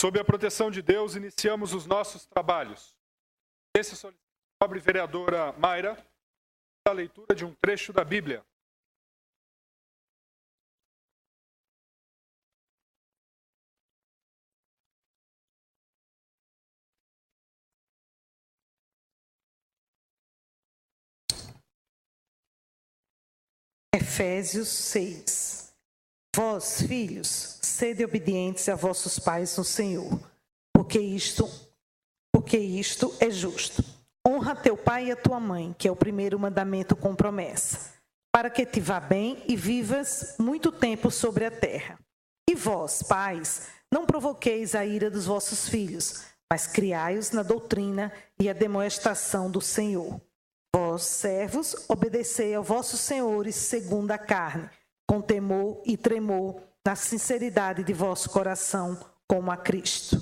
Sob a proteção de Deus, iniciamos os nossos trabalhos. Esse solicita a nobre vereadora Mayra a leitura de um trecho da Bíblia. Efésios 6. Vós, filhos, sede obedientes a vossos pais no Senhor, porque isto é justo. Honra teu pai e a tua mãe, que é o primeiro mandamento com promessa, para que te vá bem e vivas muito tempo sobre a terra. E vós, pais, não provoqueis a ira dos vossos filhos, mas criai-os na doutrina e a demonstração do Senhor. Vós, servos, obedecei aos vossos senhores segundo a carne, com temor e tremor, na sinceridade de vosso coração, como a Cristo.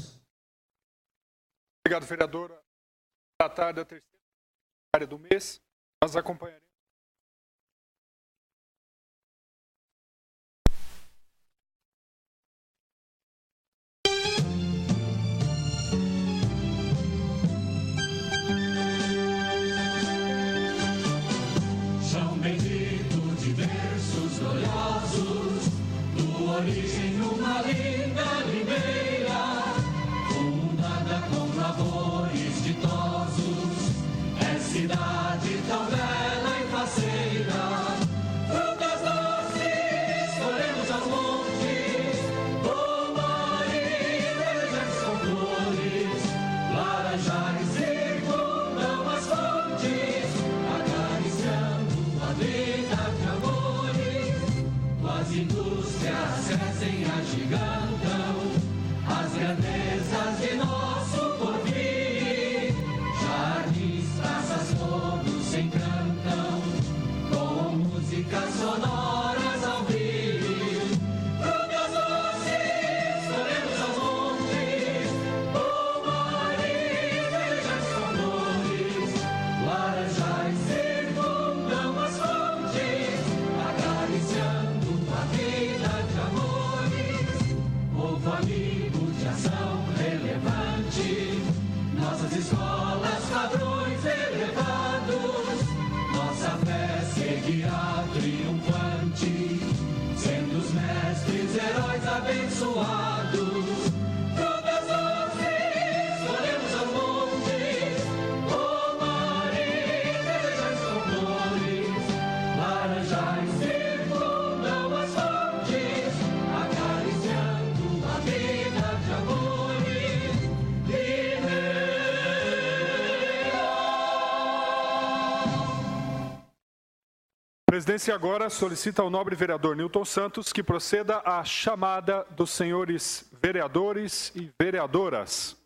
Obrigado, vereadora. Boa tarde, a terceira área do mês. Nós acompanharemos. São bendito de berços gloriosos, do origem uma linda ribeira, fundada com lavores ditosos, é cidade tão bela e faceira. Frutas doces, colhemos aos montes, pomariz, verdejantes com flores, laranjais circundam as fontes, acariciando a vida de amores. As indústrias crescem, agigantam as grandezas de nosso porvir. Jardins, praças, todos se encantam com músicas sonoras ao vir. Frutas doces, colhemos aos montes, pomariz, verdejantes com flores, laranjais circundam as fontes, acariciando a vida de amores. Povo amigo de ação relevante, nossas escolas, padrões elevados, nossa fé seguirá triunfante, sendo os mestres heróis abençoados. Frutas doces, colhemos aos montes, pomariz, verdejantes com flores, laranjais circundam as fontes, acariciando a vida de amores. A presidência agora solicita ao nobre vereador Nilton Santos que proceda à chamada dos senhores vereadores e vereadoras.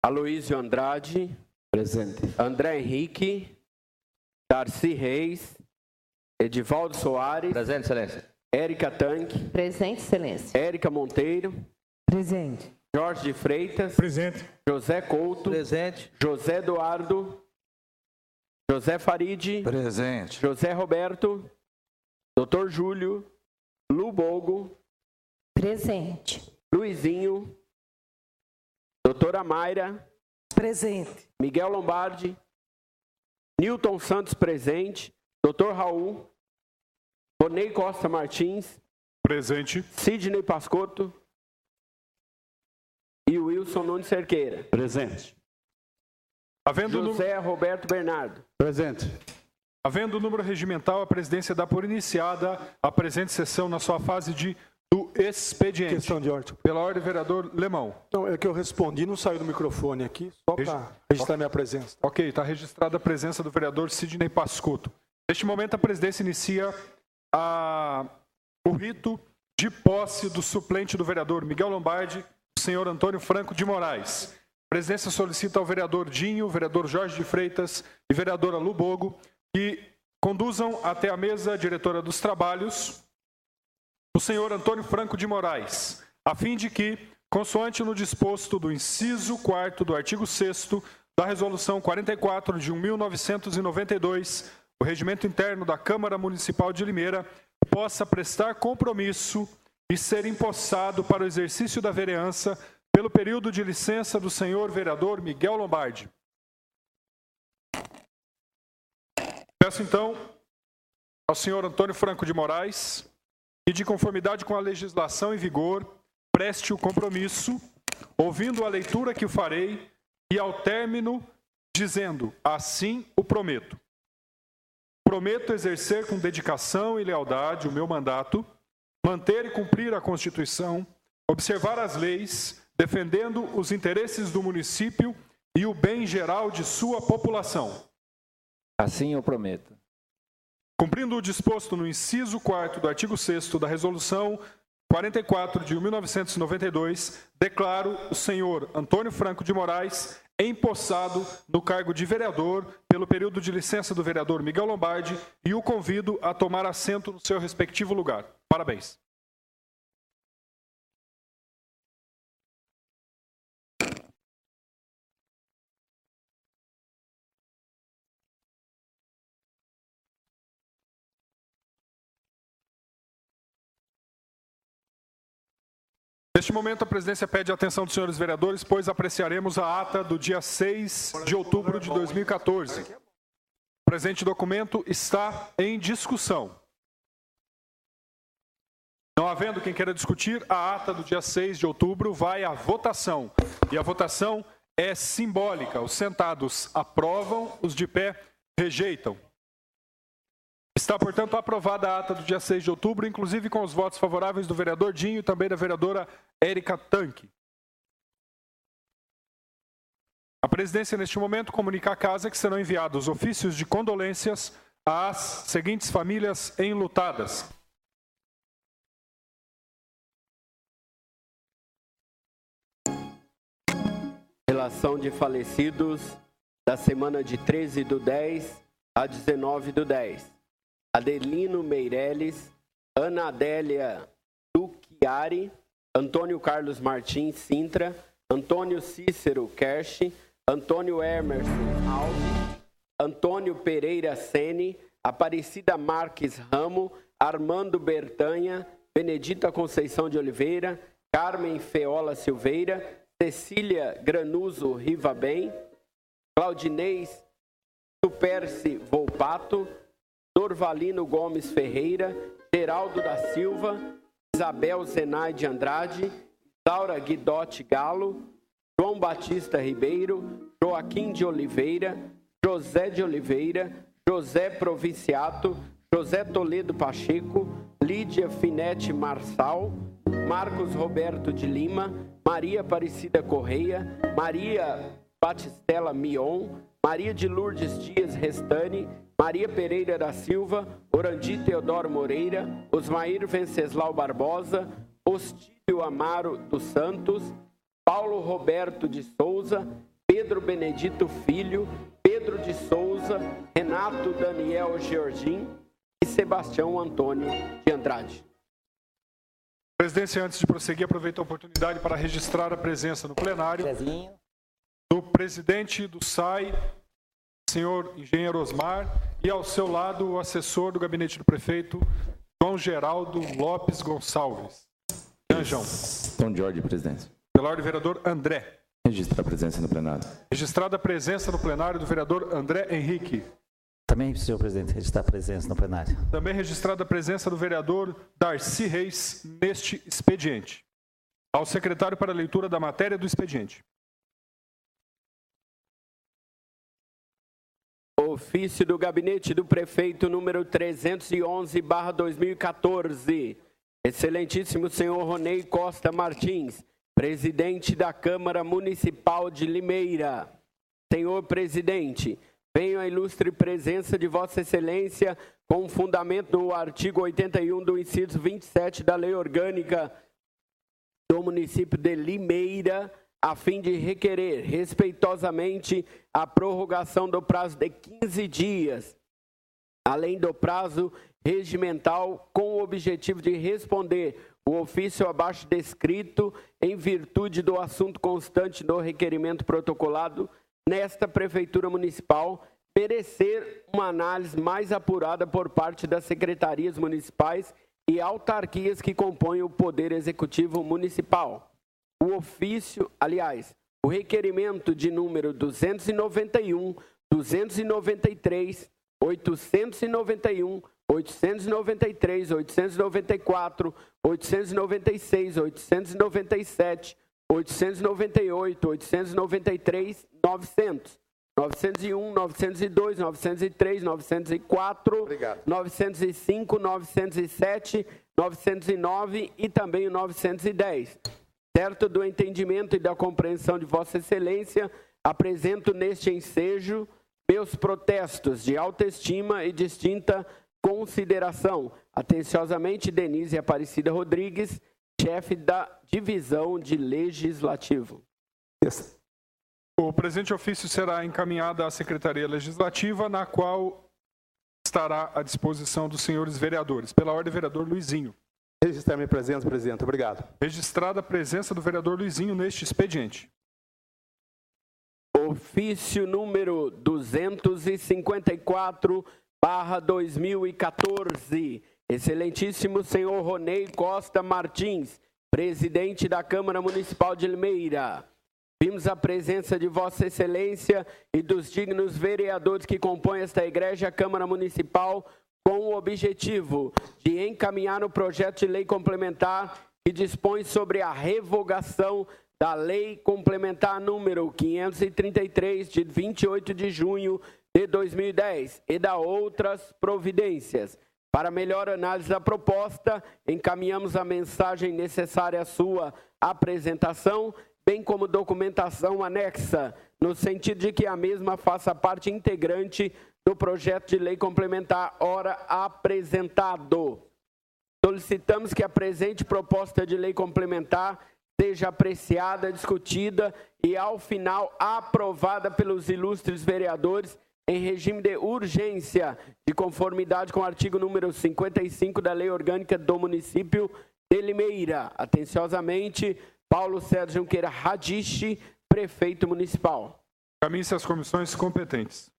Aloísio Andrade. Presente. André Henrique. Darcy Reis. Edivaldo Soares. Presente, excelência. Érica Tanque. Presente, excelência. Érica Monteiro. Presente. Jorge de Freitas. Presente. José Couto. Presente. José Eduardo. José Farid. Presente. José Roberto. Dr. Júlio. Lu Bogo. Presente. Luizinho. Doutora Mayra. Presente. Miguel Lombardi. Nilton Santos presente. Dr. Raul. Ronei Costa Martins. Presente. Sidney Pascotto. E Wilson Nunes Cerqueira. Presente. José Roberto Bernardo. Presente. Havendo o número regimental, a presidência dá por iniciada a presente sessão na sua fase do expediente. Questão de ordem. Pela ordem, vereador Lemão. Não, é que eu respondi, não saiu do microfone aqui, só para registrar minha presença. Ok, está registrada a presença do vereador Sidney Pascotto. Neste momento, a presidência inicia o rito de posse do suplente do vereador Miguel Lombardi, o senhor Antônio Franco de Moraes. A presidência solicita ao vereador Dinho, vereador Jorge de Freitas e vereadora Lu Bogo que conduzam até a mesa diretora dos trabalhos o senhor Antônio Franco de Moraes, a fim de que, consoante no disposto do inciso 4º do artigo 6º da Resolução 44 de 1992, o Regimento Interno da Câmara Municipal de Limeira possa prestar compromisso e ser empossado para o exercício da vereança pelo período de licença do senhor vereador Miguel Lombardi. Peço então ao senhor Antônio Franco de Moraes que, de conformidade com a legislação em vigor, preste o compromisso, ouvindo a leitura que o farei, e ao término dizendo: assim o prometo. Prometo exercer com dedicação e lealdade o meu mandato, manter e cumprir a Constituição, observar as leis, defendendo os interesses do município e o bem geral de sua população. Assim eu prometo. Cumprindo o disposto no inciso 4º do artigo 6º da Resolução 44 de 1992, declaro o senhor Antônio Franco de Moraes empossado no cargo de vereador pelo período de licença do vereador Miguel Lombardi e o convido a tomar assento no seu respectivo lugar. Parabéns. Neste momento, a presidência pede a atenção dos senhores vereadores, pois apreciaremos a ata do dia 6 de outubro de 2014. O presente documento está em discussão. Não havendo quem queira discutir, a ata do dia 6 de outubro vai à votação. E a votação é simbólica. Os sentados aprovam, os de pé rejeitam. Está, portanto, aprovada a ata do dia 6 de outubro, inclusive com os votos favoráveis do vereador Dinho e também da vereadora Érica Tanque. A presidência, neste momento, comunica à Casa que serão enviados ofícios de condolências às seguintes famílias enlutadas. Relação de falecidos da semana de 13/10 a 19/10. Adelino Meirelles, Ana Adélia Duchiari, Antônio Carlos Martins Sintra, Antônio Cícero Kersh, Antônio Emerson Alves, Antônio Pereira Sene, Aparecida Marques Ramo, Armando Bertanha, Benedita Conceição de Oliveira, Carmen Feola Silveira, Cecília Granuso Rivabem, Claudinei Superci Volpato, Dorvalino Gomes Ferreira, Geraldo da Silva, Isabel Zenaide Andrade, Laura Guidotti Galo, João Batista Ribeiro, Joaquim de Oliveira, José de Oliveira, José Provinciato, José Toledo Pacheco, Lídia Finete Marçal, Marcos Roberto de Lima, Maria Aparecida Correia, Maria Batistela Mion, Maria de Lourdes Dias Restani, Maria Pereira da Silva, Orandi Teodoro Moreira, Osmair Venceslau Barbosa, Ostílio Amaro dos Santos, Paulo Roberto de Souza, Pedro Benedito Filho, Pedro de Souza, Renato Daniel Georgim e Sebastião Antônio de Andrade. A presidência, antes de prosseguir, aproveita a oportunidade para registrar a presença no plenário do presidente do SAI, senhor engenheiro Osmar, e ao seu lado o assessor do gabinete do prefeito, João Geraldo Lopes Gonçalves. João. Tom de ordem, presidente. Pela ordem, vereador André. Registrar a presença no plenário. Registrada a presença no plenário do vereador André Henrique. Também, senhor presidente, registrar a presença no plenário. Também registrada a presença do vereador Darcy Reis neste expediente. Ao secretário para a leitura da matéria do expediente. Ofício do Gabinete do Prefeito número 311/2014. Excelentíssimo senhor Ronei Costa Martins, presidente da Câmara Municipal de Limeira. Senhor presidente, venho à ilustre presença de Vossa Excelência com fundamento no artigo 81 do inciso 27 da Lei Orgânica do município de Limeira, a fim de requerer respeitosamente a prorrogação do prazo de 15 dias, além do prazo regimental, com o objetivo de responder o ofício abaixo descrito em virtude do assunto constante do requerimento protocolado nesta Prefeitura Municipal, merecer uma análise mais apurada por parte das secretarias municipais e autarquias que compõem o Poder Executivo Municipal. O ofício, aliás, o requerimento de número 291, 293, 891, 893, 894, 896, 897, 898, 893, 900, 901, 902, 903, 904, 905, 907, 909 e também o 910. Certo do entendimento e da compreensão de Vossa Excelência, apresento neste ensejo meus protestos de alta estima e distinta consideração. Atenciosamente, Denise Aparecida Rodrigues, chefe da Divisão de Legislativo. O presente ofício será encaminhado à Secretaria Legislativa, na qual estará à disposição dos senhores vereadores. Pela ordem, vereador Luizinho. Registrar minha presença, presidente. Obrigado. Registrada a presença do vereador Luizinho neste expediente. Ofício número 254/2014. Excelentíssimo senhor Ronei Costa Martins, presidente da Câmara Municipal de Limeira. Vimos a presença de Vossa Excelência e dos dignos vereadores que compõem esta Igreja Câmara Municipal com o objetivo de encaminhar o projeto de lei complementar que dispõe sobre a revogação da Lei Complementar número 533, de 28 de junho de 2010, e da outras providências. Para melhor análise da proposta, encaminhamos a mensagem necessária à sua apresentação, bem como documentação anexa, no sentido de que a mesma faça parte integrante do projeto de lei complementar ora apresentado. Solicitamos que a presente proposta de lei complementar seja apreciada, discutida e, ao final, aprovada pelos ilustres vereadores em regime de urgência, de conformidade com o artigo número 55 da Lei Orgânica do Município de Limeira. Atenciosamente, Paulo Sérgio Junqueira Radiche, prefeito municipal. Caminhe-se às comissões competentes.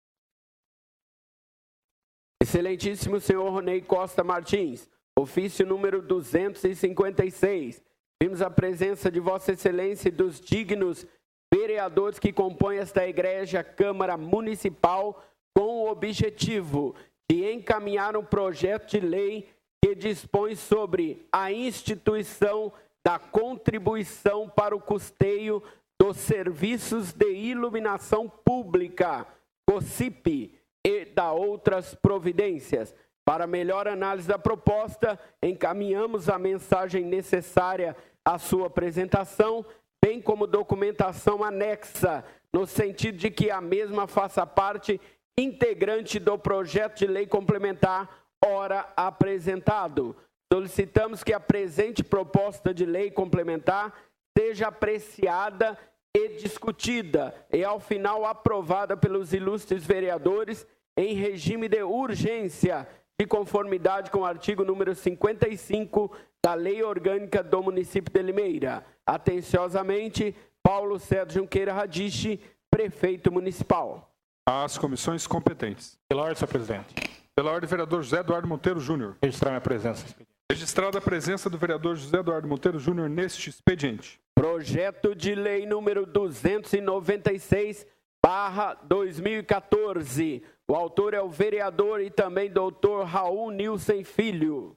Excelentíssimo senhor Ronei Costa Martins, ofício número 256. Vimos a presença de Vossa Excelência e dos dignos vereadores que compõem esta Igreja Câmara Municipal com o objetivo de encaminhar um projeto de lei que dispõe sobre a instituição da contribuição para o custeio dos serviços de iluminação pública, COSIP, e da outras providências. Para melhor análise da proposta, encaminhamos a mensagem necessária à sua apresentação, bem como documentação anexa, no sentido de que a mesma faça parte integrante do projeto de lei complementar ora apresentado. Solicitamos que a presente proposta de lei complementar seja apreciada e discutida e, ao final, aprovada pelos ilustres vereadores em regime de urgência, de conformidade com o artigo número 55 da Lei Orgânica do Município de Limeira. Atenciosamente, Paulo Sérgio Junqueira Radiche, prefeito municipal. Às comissões competentes. Pela ordem, senhor presidente. Pela ordem, vereador José Eduardo Monteiro Júnior. Registrar minha presença. Registrada a presença do vereador José Eduardo Monteiro Júnior neste expediente. Projeto de lei número 296/2014. O autor é o vereador e também doutor Raul Nilsen Filho.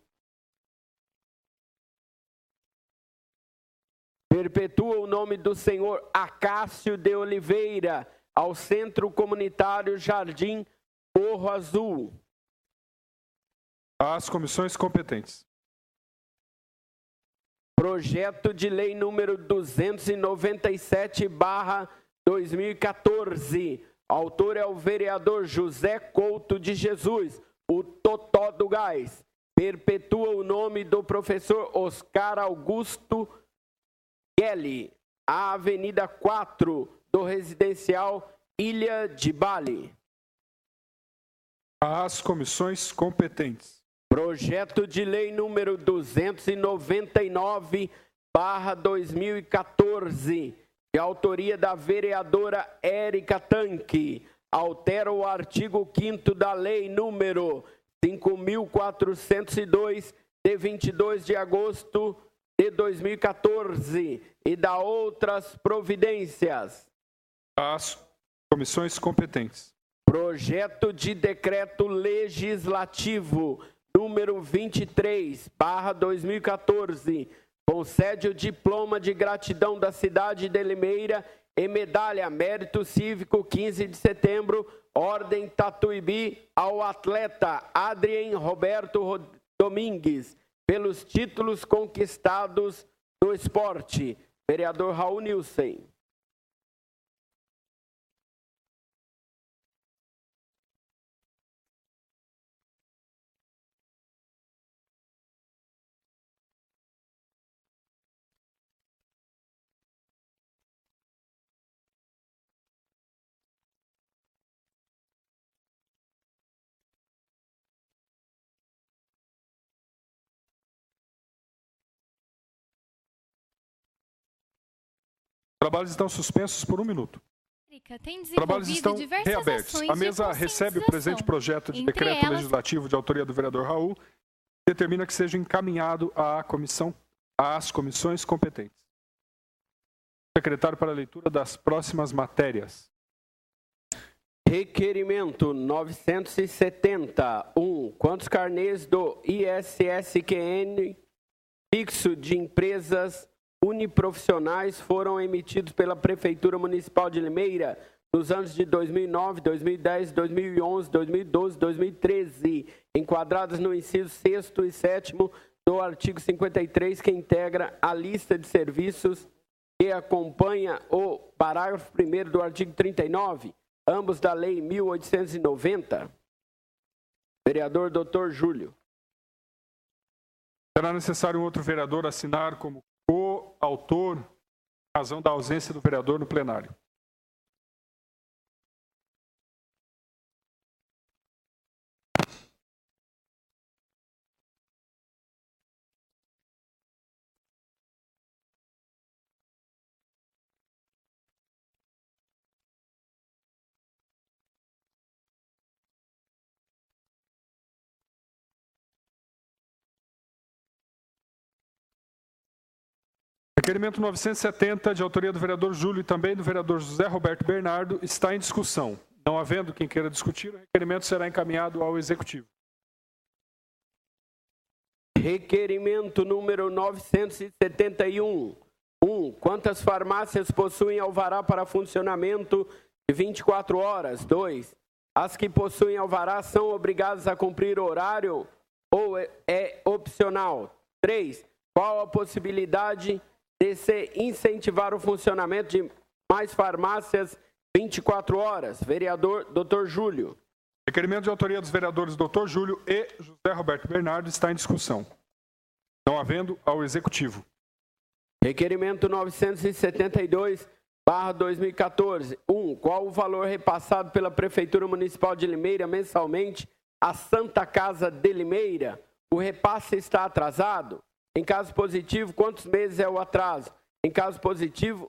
Perpetua o nome do senhor Acácio de Oliveira ao Centro Comunitário Jardim Morro Azul. Às comissões competentes. Projeto de lei número 297/2014. Autor é o vereador José Couto de Jesus, o Totó do Gás. Perpetua o nome do professor Oscar Augusto Gelli, a Avenida 4 do residencial Ilha de Bali. Às comissões competentes. Projeto de lei número 299/2014, de autoria da vereadora Érica Tanque, altera o artigo 5º da lei número 5.402, de 22 de agosto de 2014, e dá outras providências. Às comissões competentes. Projeto de decreto legislativo número 23/2014, concede o diploma de gratidão da cidade de Limeira e medalha Mérito Cívico 15 de setembro, Ordem Tatuíbi, ao atleta Adrien Roberto Domingues, pelos títulos conquistados no esporte. Vereador Raul Nilsen. Trabalhos estão suspensos por 1 minuto. Trabalhos estão reabertos. A mesa recebe o presente projeto de decreto legislativo de autoria do vereador Raul, que determina que seja encaminhado às comissões competentes. Secretário para a leitura das próximas matérias. Requerimento 970. Quantos carnês do ISSQN fixo de empresas uniprofissionais foram emitidos pela Prefeitura Municipal de Limeira nos anos de 2009, 2010, 2011, 2012, 2013, enquadrados no inciso 6º e 7º do artigo 53, que integra a lista de serviços que acompanha o parágrafo 1º do artigo 39, ambos da Lei 1890. Vereador Dr. Júlio. Será necessário um outro vereador assinar como coautor, em razão da ausência do vereador no plenário. Requerimento 970, de autoria do vereador Júlio e também do vereador José Roberto Bernardo, está em discussão. Não havendo quem queira discutir, o requerimento será encaminhado ao Executivo. Requerimento número 971. Quantas farmácias possuem alvará para funcionamento de 24 horas? 2. As que possuem alvará são obrigadas a cumprir horário ou é opcional? 3. Qual a possibilidade de se incentivar o funcionamento de mais farmácias 24 horas? Vereador Dr. Júlio. Requerimento de autoria dos vereadores Dr. Júlio e José Roberto Bernardo está em discussão. Não havendo, ao Executivo. Requerimento 972/2014. Qual o valor repassado pela Prefeitura Municipal de Limeira mensalmente à Santa Casa de Limeira? O repasse está atrasado? Em caso positivo, quantos meses é o atraso? Em caso positivo,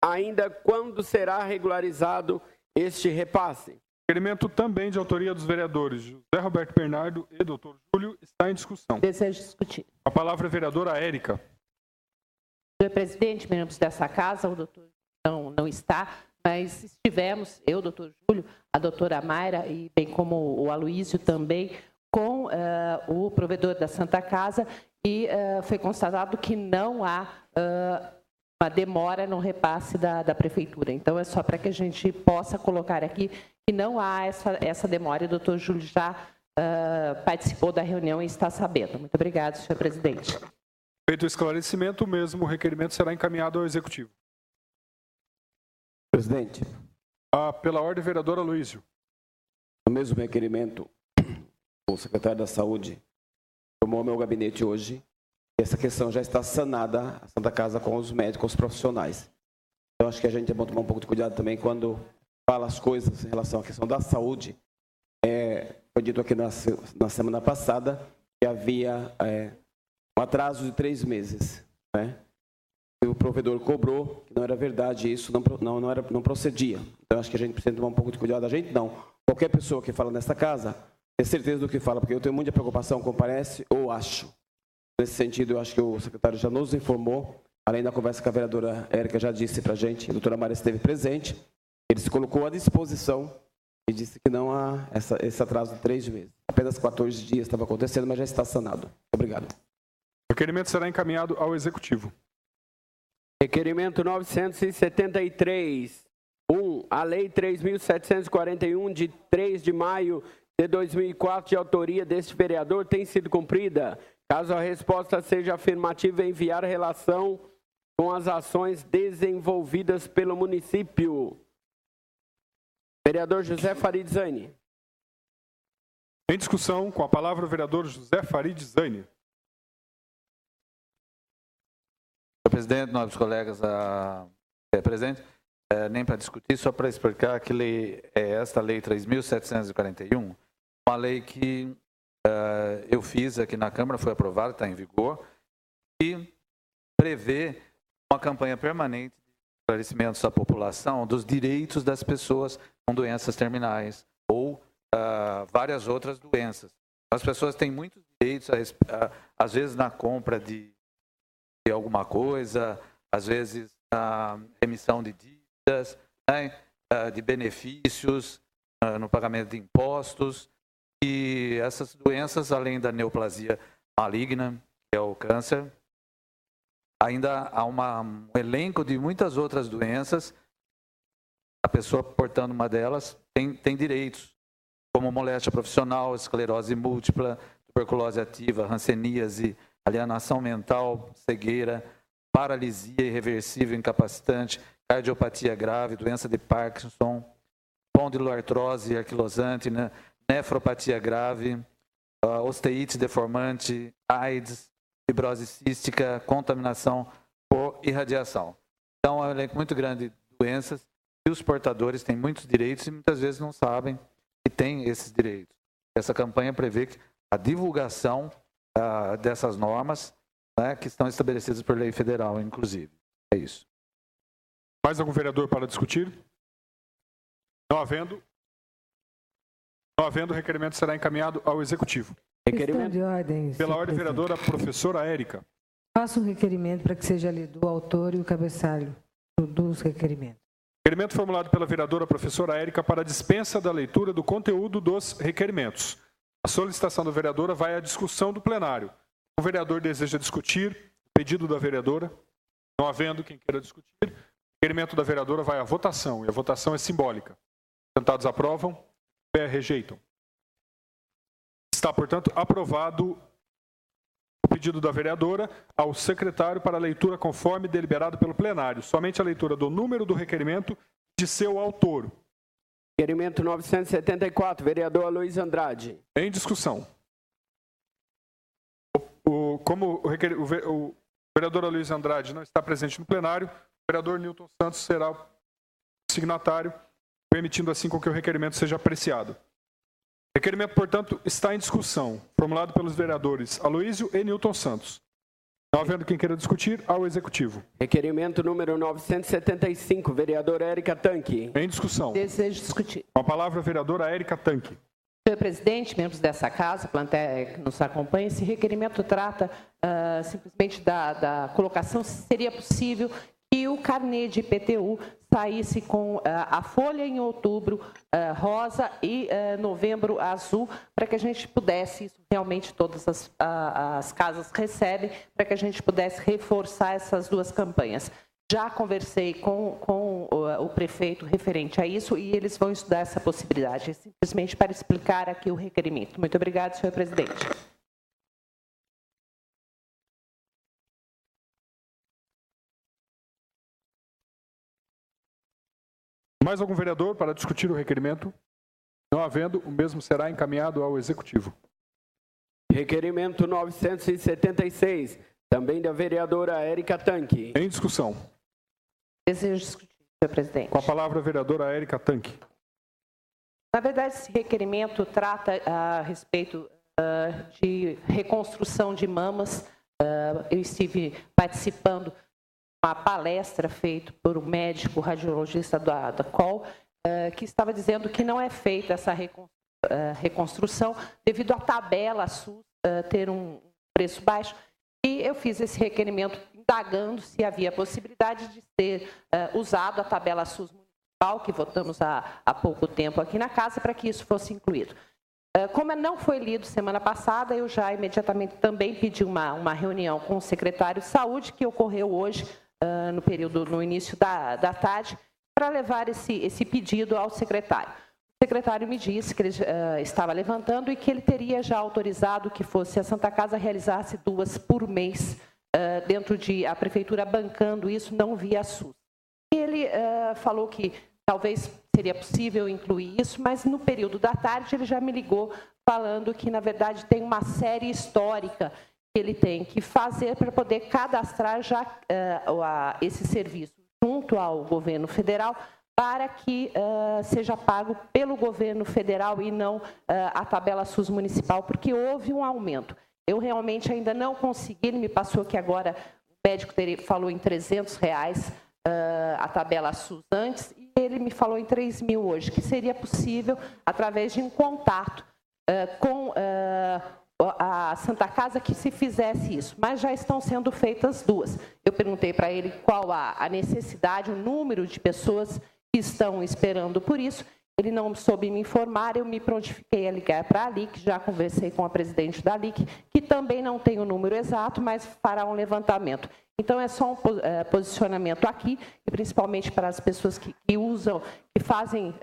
ainda quando será regularizado este repasse? Requerimento também de autoria dos vereadores José Roberto Bernardo e Dr. Júlio está em discussão. Desejo discutir. A palavra é a vereadora Érica. Senhor presidente, membros dessa casa, o doutor não está, mas estivemos, eu, doutor Júlio, a doutora Mayra e bem como o Aloísio também, com o provedor da Santa Casa, e foi constatado que não há uma demora no repasse da Prefeitura. Então, é só para que a gente possa colocar aqui que não há essa demora. O doutor Júlio já participou da reunião e está sabendo. Muito obrigado, senhor presidente. Feito o esclarecimento, o mesmo requerimento será encaminhado ao Executivo. Presidente, Pela ordem, vereador Aloysio. No mesmo requerimento, o secretário da Saúde tomou ao meu gabinete hoje e essa questão já está sanada, a Santa Casa, com os médicos, com os profissionais. Então, acho que a gente é bom tomar um pouco de cuidado também quando fala as coisas em relação à questão da saúde. Foi dito aqui na semana passada que havia um atraso de 3 meses, né? E o provedor cobrou, que não era verdade, isso não procedia. Então, acho que a gente precisa tomar um pouco de cuidado. A gente não. Qualquer pessoa que fala nesta casa, tem certeza do que fala, porque eu tenho muita preocupação com parece ou acho. Nesse sentido, eu acho que o secretário já nos informou, além da conversa que a vereadora Érica já disse para a gente, a doutora Maria esteve presente, ele se colocou à disposição e disse que não há esse atraso de 3 meses. Apenas 14 dias estava acontecendo, mas já está sanado. Obrigado. O requerimento será encaminhado ao Executivo. Requerimento 973. 1. A Lei 3.741, de 3 de maio de 2004, de autoria deste vereador, tem sido cumprida. Caso a resposta seja afirmativa, enviar relação com as ações desenvolvidas pelo município. Vereador José Farid Zaini. Em discussão, com a palavra o vereador José Farid Zaini. Senhor presidente, nobres colegas presentes, nem para discutir, só para explicar que lei é esta, Lei 3.741, uma lei que eu fiz aqui na Câmara, foi aprovada, está em vigor, e prevê uma campanha permanente de esclarecimentos à população dos direitos das pessoas com doenças terminais ou várias outras doenças. As pessoas têm muitos direitos, às vezes na compra de alguma coisa, às vezes na remissão de dívidas, né, de benefícios, no pagamento de impostos. E essas doenças, além da neoplasia maligna, que é o câncer, ainda há um elenco de muitas outras doenças. A pessoa portando uma delas tem direitos, como moléstia profissional, esclerose múltipla, tuberculose ativa, hanseníase, alienação mental, cegueira, paralisia irreversível incapacitante, cardiopatia grave, doença de Parkinson, espondiloartrose anquilosante, né? Nefropatia grave, osteite deformante, AIDS, fibrose cística, contaminação por irradiação. Então, é um elenco muito grande de doenças e os portadores têm muitos direitos e muitas vezes não sabem que têm esses direitos. Essa campanha prevê a divulgação dessas normas, né, que estão estabelecidas por lei federal, inclusive. É isso. Mais algum vereador para discutir? Não havendo, o requerimento será encaminhado ao Executivo. Questão de ordem. Pela ordem, vereadora professora Érica. Faça um requerimento para que seja lido o autor e o cabeçalho dos requerimentos. Requerimento formulado pela vereadora professora Érica para a dispensa da leitura do conteúdo dos requerimentos. A solicitação da vereadora vai à discussão do plenário. O vereador deseja discutir o pedido da vereadora. Não havendo quem queira discutir, o requerimento da vereadora vai à votação, e a votação é simbólica. Sentados aprovam, pé rejeitam. Está, portanto, aprovado o pedido da vereadora ao secretário para a leitura conforme deliberado pelo plenário. Somente a leitura do número do requerimento de seu autor. Requerimento 974, vereador Aloysio Andrade. Em discussão. Como o vereador Aloysio Andrade não está presente no plenário, o vereador Newton Santos será o signatário, permitindo assim com que o requerimento seja apreciado. O requerimento, portanto, está em discussão, formulado pelos vereadores Aloysio e Newton Santos. Não havendo quem queira discutir, ao Executivo. Requerimento número 975, vereadora Érica Tanque. Em discussão. Desejo discutir. Com a palavra, a vereadora Érica Tanque. Senhor presidente, membros dessa casa, plateia que nos acompanha, esse requerimento trata simplesmente da colocação, se seria possível que o carnê de IPTU saísse com a folha em outubro rosa e novembro azul, para que a gente pudesse, isso realmente todas as casas recebem, para que a gente pudesse reforçar essas duas campanhas. Já conversei com o prefeito referente a isso e eles vão estudar essa possibilidade, simplesmente para explicar aqui o requerimento. Muito obrigada, senhor presidente. Mais algum vereador para discutir o requerimento? Não havendo, o mesmo será encaminhado ao Executivo. Requerimento 976, também da vereadora Érica Tanque. Em discussão. Desejo discutir, senhor presidente. Com a palavra a vereadora Érica Tanque. Na verdade, esse requerimento trata a respeito de reconstrução de mamas. Eu estive participando de uma palestra feita por um médico radiologista da COL, que estava dizendo que não é feita essa reconstrução devido à tabela SUS ter um preço baixo. E eu fiz esse requerimento indagando se havia possibilidade de ser usado a tabela SUS municipal, que votamos há pouco tempo aqui na casa, para que isso fosse incluído. Como não foi lido semana passada, eu já imediatamente também pedi uma reunião com o secretário de Saúde, que ocorreu hoje, no início da tarde, para levar esse pedido ao secretário. O secretário me disse que ele estava levantando e que ele teria já autorizado que fosse a Santa Casa realizasse 2 por mês, dentro de a prefeitura bancando isso, não via SUS. Ele falou que talvez seria possível incluir isso, mas no período da tarde ele já me ligou falando que, na verdade, tem uma série histórica que ele tem que fazer para poder cadastrar já esse serviço junto ao governo federal, para que seja pago pelo governo federal e não a tabela SUS municipal, porque houve um aumento. Eu realmente ainda não consegui, ele me passou que agora o médico falou em R$300 a tabela SUS antes, e ele me falou em 3 mil hoje, que seria possível através de um contato com a Santa Casa que se fizesse isso, mas já estão sendo feitas 2. Eu perguntei para ele qual a necessidade, o número de pessoas que estão esperando por isso. Ele não soube me informar, eu me prontifiquei a ligar para a LIC, já conversei com a presidente da LIC, que também não tem o número exato, mas fará um levantamento. Então, é só um posicionamento aqui, e principalmente para as pessoas que usam, que fazem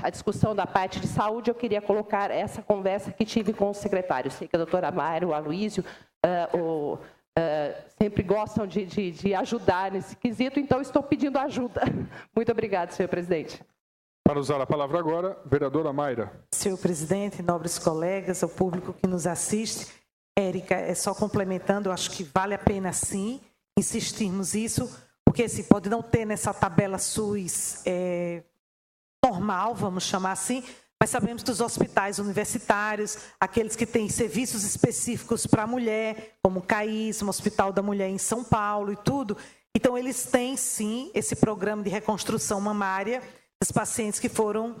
a discussão da parte de saúde, eu queria colocar essa conversa que tive com o secretário. Sei que a doutora Mayra, o Aloísio, sempre gostam de ajudar nesse quesito, então estou pedindo ajuda. Muito obrigada, senhor presidente. Para usar a palavra agora, vereadora Mayra. Senhor presidente, nobres colegas, ao público que nos assiste, Érica, é só complementando, eu acho que vale a pena sim insistirmos isso, porque assim, pode não ter nessa tabela SUS normal, vamos chamar assim, mas sabemos que os hospitais universitários, aqueles que têm serviços específicos para a mulher, como o CAIS, o Hospital da Mulher em São Paulo e tudo, então eles têm sim esse programa de reconstrução mamária dos pacientes que foram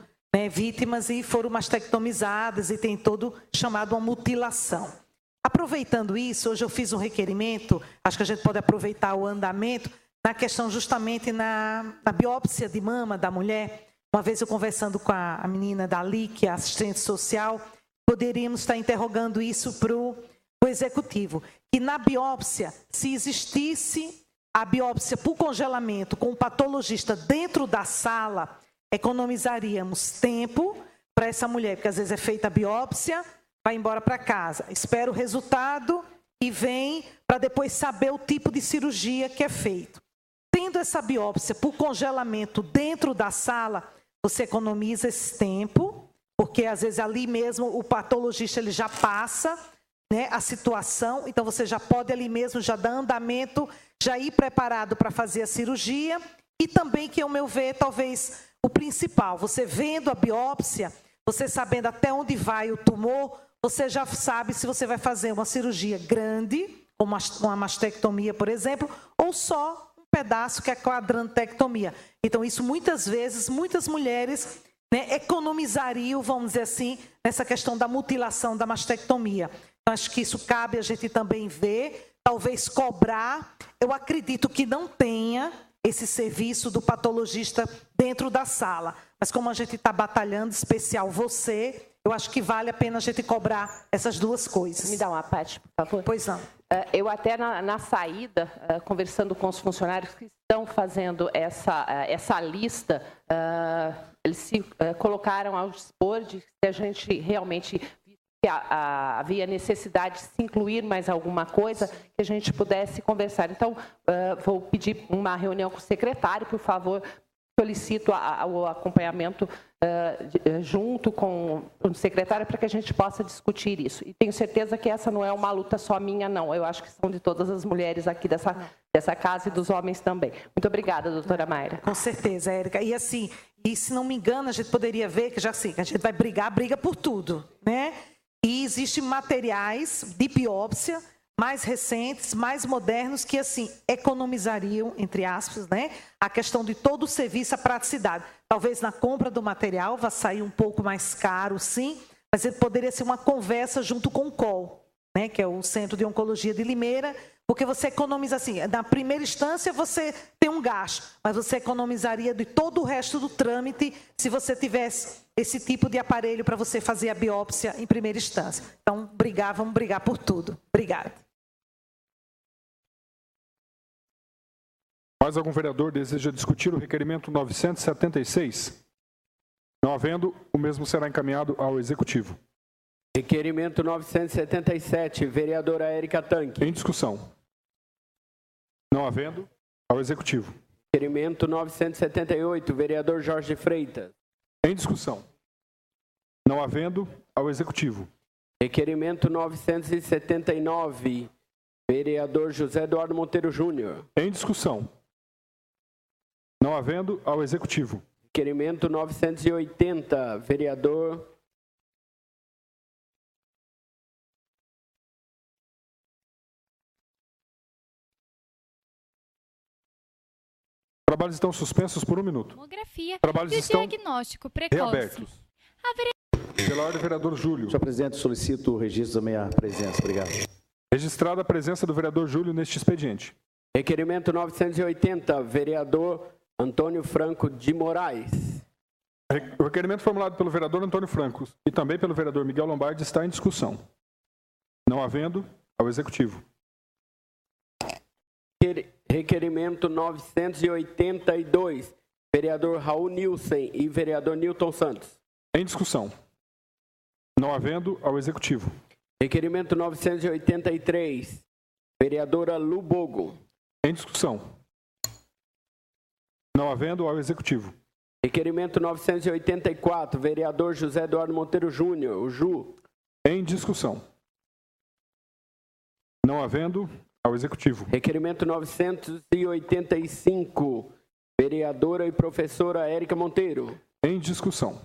vítimas e foram mastectomizadas e tem todo chamado uma mutilação. Aproveitando isso, hoje eu fiz um requerimento, acho que a gente pode aproveitar o andamento, na questão justamente na biópsia de mama da mulher. Uma vez eu conversando com a menina da LIC, a assistente social, poderíamos estar interrogando isso para o executivo. Que na biópsia, se existisse a biópsia por congelamento com o patologista dentro da sala, economizaríamos tempo para essa mulher, porque às vezes é feita a biópsia, vai embora para casa, espera o resultado e vem para depois saber o tipo de cirurgia que é feito. Tendo essa biópsia por congelamento dentro da sala, você economiza esse tempo, porque às vezes ali mesmo o patologista ele já passa a situação, então você já pode ali mesmo já dar andamento, já ir preparado para fazer a cirurgia, e também que, ao meu ver, talvez o principal, você vendo a biópsia, você sabendo até onde vai o tumor, você já sabe se você vai fazer uma cirurgia grande, como uma mastectomia, por exemplo, ou só um pedaço que é a quadrantectomia. Então, isso muitas vezes, muitas mulheres economizariam, vamos dizer assim, nessa questão da mutilação da mastectomia. Então, acho que isso cabe a gente também ver, talvez cobrar. Eu acredito que não tenha esse serviço do patologista dentro da sala. Mas como a gente está batalhando, especial você, eu acho que vale a pena a gente cobrar essas 2 coisas. Me dá uma parte, por favor. Pois não. Eu até na saída, conversando com os funcionários que estão fazendo essa lista, eles se colocaram ao dispor de que a gente realmente havia necessidade de se incluir mais alguma coisa, que a gente pudesse conversar. Então, vou pedir uma reunião com o secretário, por favor, o solicito o acompanhamento junto com o secretário para que a gente possa discutir isso. E tenho certeza que essa não é uma luta só minha, não. Eu acho que são de todas as mulheres aqui dessa casa e dos homens também. Muito obrigada, doutora Mayra. Com certeza, Érica. E assim, e se não me engano, a gente poderia ver que já sei que a gente vai briga por tudo, né? E existem materiais de biópsia mais recentes, mais modernos, que assim economizariam, entre aspas, né, a questão de todo o serviço, a praticidade. Talvez na compra do material vá sair um pouco mais caro, sim, mas poderia ser uma conversa junto com o COL, né, que é o Centro de Oncologia de Limeira, porque você economiza assim, na primeira instância você tem um gasto, mas você economizaria de todo o resto do trâmite se você tivesse esse tipo de aparelho para você fazer a biópsia em primeira instância. Então, vamos brigar por tudo. Obrigada. Mais algum vereador deseja discutir o requerimento 976? Não havendo, o mesmo será encaminhado ao Executivo. Requerimento 977, vereadora Érica Tanque. Em discussão. Não havendo, ao Executivo. Requerimento 978, vereador Jorge Freitas. Em discussão. Não havendo, ao Executivo. Requerimento 979, vereador José Eduardo Monteiro Júnior. Em discussão. Não havendo, ao Executivo. Requerimento 980, vereador Trabalhos estão suspensos por 1 minuto. Tomografia Trabalhos e o estão diagnóstico precoce. reabertos. Pela ordem, vereador Júlio. Senhor presidente, solicito o registro da minha presença. Obrigado. Registrada a presença do vereador Júlio neste expediente. Requerimento 980, vereador Antônio Franco de Moraes. O requerimento formulado pelo vereador Antônio Franco e também pelo vereador Miguel Lombardi está em discussão. Não havendo, ao Executivo. Requerimento 982, vereador Raul Nilsen e vereador Nilton Santos. Em discussão. Não havendo, ao Executivo. Requerimento 983, vereadora Lu Bogo. Em discussão. Não havendo, ao Executivo. Requerimento 984, vereador José Eduardo Monteiro Júnior, o Ju. Em discussão. Não havendo, ao Executivo. Requerimento 985, vereadora e professora Érica Monteiro. Em discussão.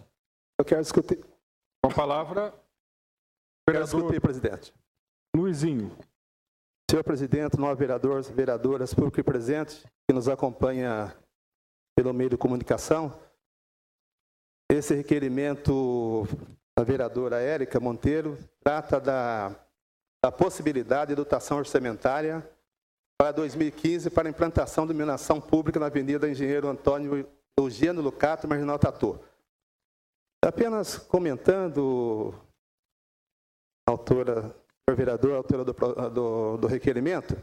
Eu quero discutir. Com a palavra, vereador presidente. Luizinho. Senhor presidente, nós vereadores, vereadoras, público e presente, que nos acompanha pelo meio de comunicação, esse requerimento da vereadora Érica Monteiro trata da possibilidade de dotação orçamentária para 2015 para a implantação de iluminação pública na Avenida Engenheiro Antônio Eugênio Lucato, Marginal Tatu. Apenas comentando, autora, senhor vereador, autora do requerimento,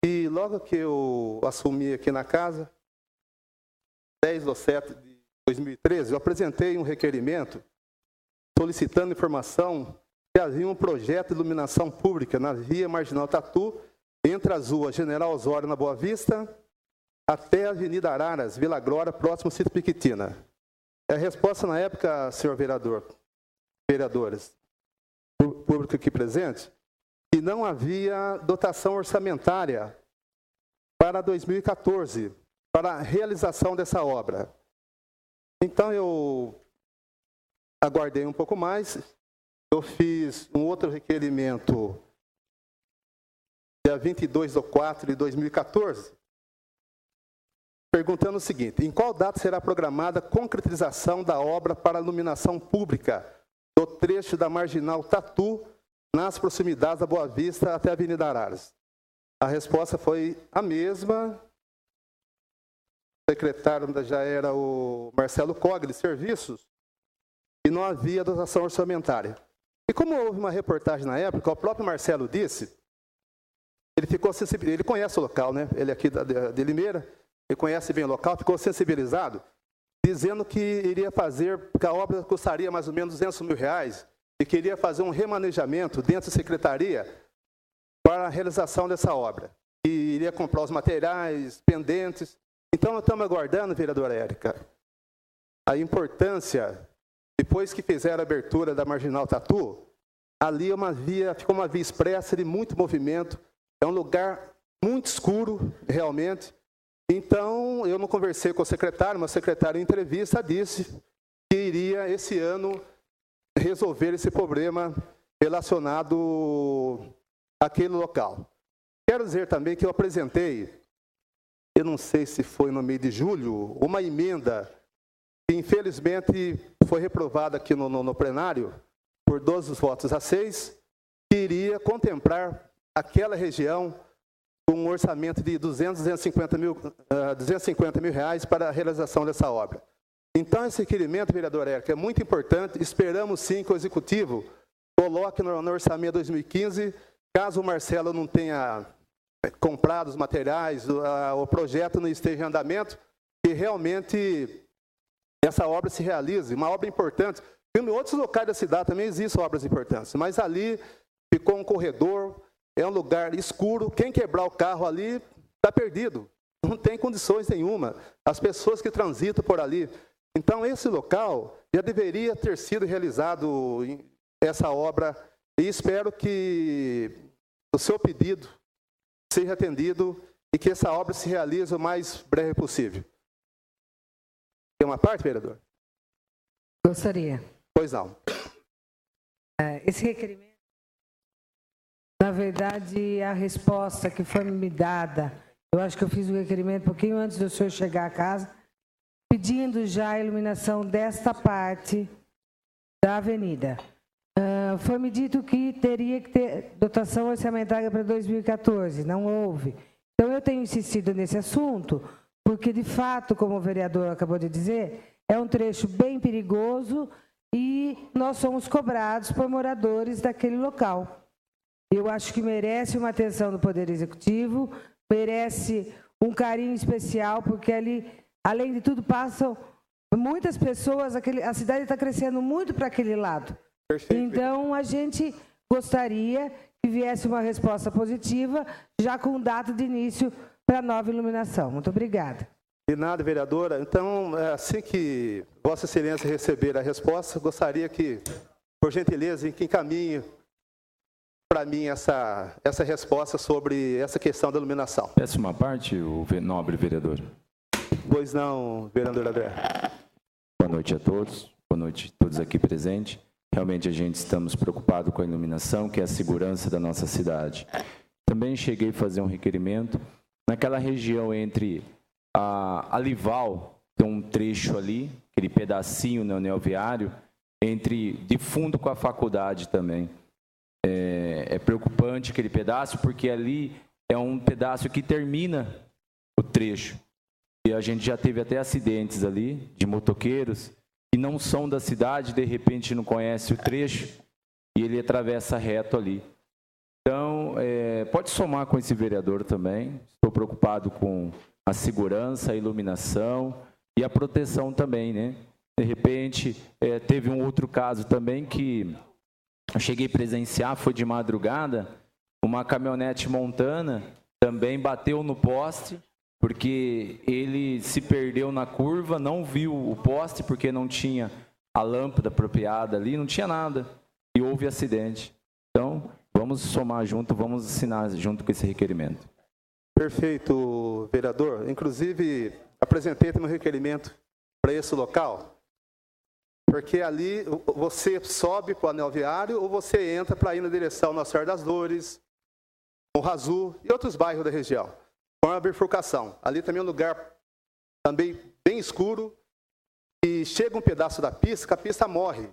e logo que eu assumi aqui na casa, 10/7 de 2013, eu apresentei um requerimento solicitando informação que havia um projeto de iluminação pública na via Marginal Tatu, entre as ruas General Osório, na Boa Vista, até a Avenida Araras, Vila Glória, próximo ao sítio Piquitina. A resposta na época, senhor vereador, vereadoras, público aqui presente, que não havia dotação orçamentária para 2014, para a realização dessa obra. Então, eu aguardei um pouco mais, eu fiz um outro requerimento dia 22/4 de 2014, perguntando o seguinte: em qual data será programada a concretização da obra para a iluminação pública do trecho da Marginal Tatu, nas proximidades da Boa Vista até a Avenida Araras? A resposta foi a mesma. O secretário já era o Marcelo Cogli, de Serviços, e não havia dotação orçamentária. E como houve uma reportagem na época, o próprio Marcelo disse, ele conhece o local, né? Ele aqui de Limeira, ele conhece bem o local, ficou sensibilizado, dizendo que iria fazer, que a obra custaria mais ou menos R$200 mil, e queria fazer um remanejamento dentro da secretaria para a realização dessa obra. E iria comprar os materiais pendentes Então, nós estamos aguardando, vereadora Érica, a importância, depois que fizeram a abertura da Marginal Tatu, ali ficou uma via expressa de muito movimento, é um lugar muito escuro, realmente. Então, eu não conversei com o secretário, mas o secretário em entrevista disse que iria, esse ano, resolver esse problema relacionado àquele local. Quero dizer também que eu apresentei, eu não sei se foi no mês de julho, uma emenda que infelizmente foi reprovada aqui no plenário por 12 votos a 6, que iria contemplar aquela região com um orçamento de 250 mil reais para a realização dessa obra. Então, esse requerimento, vereador Érica, é muito importante. Esperamos, sim, que o Executivo coloque no orçamento 2015, caso o Marcelo não tenha comprado os materiais, o projeto não esteja em andamento, que realmente essa obra se realize. Uma obra importante. Em outros locais da cidade também existem obras importantes, mas ali ficou um corredor, é um lugar escuro. Quem quebrar o carro ali está perdido. Não tem condições nenhuma. As pessoas que transitam por ali. Então, esse local já deveria ter sido realizado essa obra e espero que o seu pedido seja atendido e que essa obra se realize o mais breve possível. Tem uma parte, vereador? Gostaria. Pois não. Esse requerimento, na verdade, a resposta que foi me dada, eu acho que eu fiz o requerimento um pouquinho antes do senhor chegar a casa, pedindo já a iluminação desta parte da avenida. Foi-me dito que teria que ter dotação orçamentária para 2014, não houve. Então, eu tenho insistido nesse assunto, porque, de fato, como o vereador acabou de dizer, é um trecho bem perigoso e nós somos cobrados por moradores daquele local. Eu acho que merece uma atenção do Poder Executivo, merece um carinho especial, porque ali, além de tudo, passam muitas pessoas, a cidade está crescendo muito para aquele lado. Perfeito. Então, a gente gostaria que viesse uma resposta positiva, já com data de início para a nova iluminação. Muito obrigada. De nada, vereadora. Então, assim que Vossa Excelência receber a resposta, gostaria que, por gentileza, que encaminhe para mim essa resposta sobre essa questão da iluminação. Peço uma parte, o nobre vereador. Pois não, vereador André. Boa noite a todos, boa noite a todos aqui presentes. Realmente a gente estamos preocupados com a iluminação, que é a segurança da nossa cidade. Também cheguei a fazer um requerimento naquela região entre a Lival, tem um trecho ali, aquele pedacinho no anel viário, de fundo com a faculdade também. É preocupante aquele pedaço, porque ali é um pedaço que termina o trecho. E a gente já teve até acidentes ali, de motoqueiros, que não são da cidade, de repente não conhece o trecho, e ele atravessa reto ali. Então, pode somar com esse vereador também. Estou preocupado com a segurança, a iluminação e a proteção também, né? De repente, teve um outro caso também que eu cheguei a presenciar, foi de madrugada, uma caminhonete montana também bateu no poste, porque ele se perdeu na curva, não viu o poste, porque não tinha a lâmpada apropriada ali, não tinha nada, e houve acidente. Então, vamos somar junto, vamos assinar junto com esse requerimento. Perfeito, vereador. Inclusive, apresentei também um requerimento para esse local, porque ali você sobe para o anel viário ou você entra para ir na direção Nossa Senhora das Dores, o Razu e outros bairros da região. Com a bifurcação. Ali também é um lugar também bem escuro e chega um pedaço da pista que a pista morre.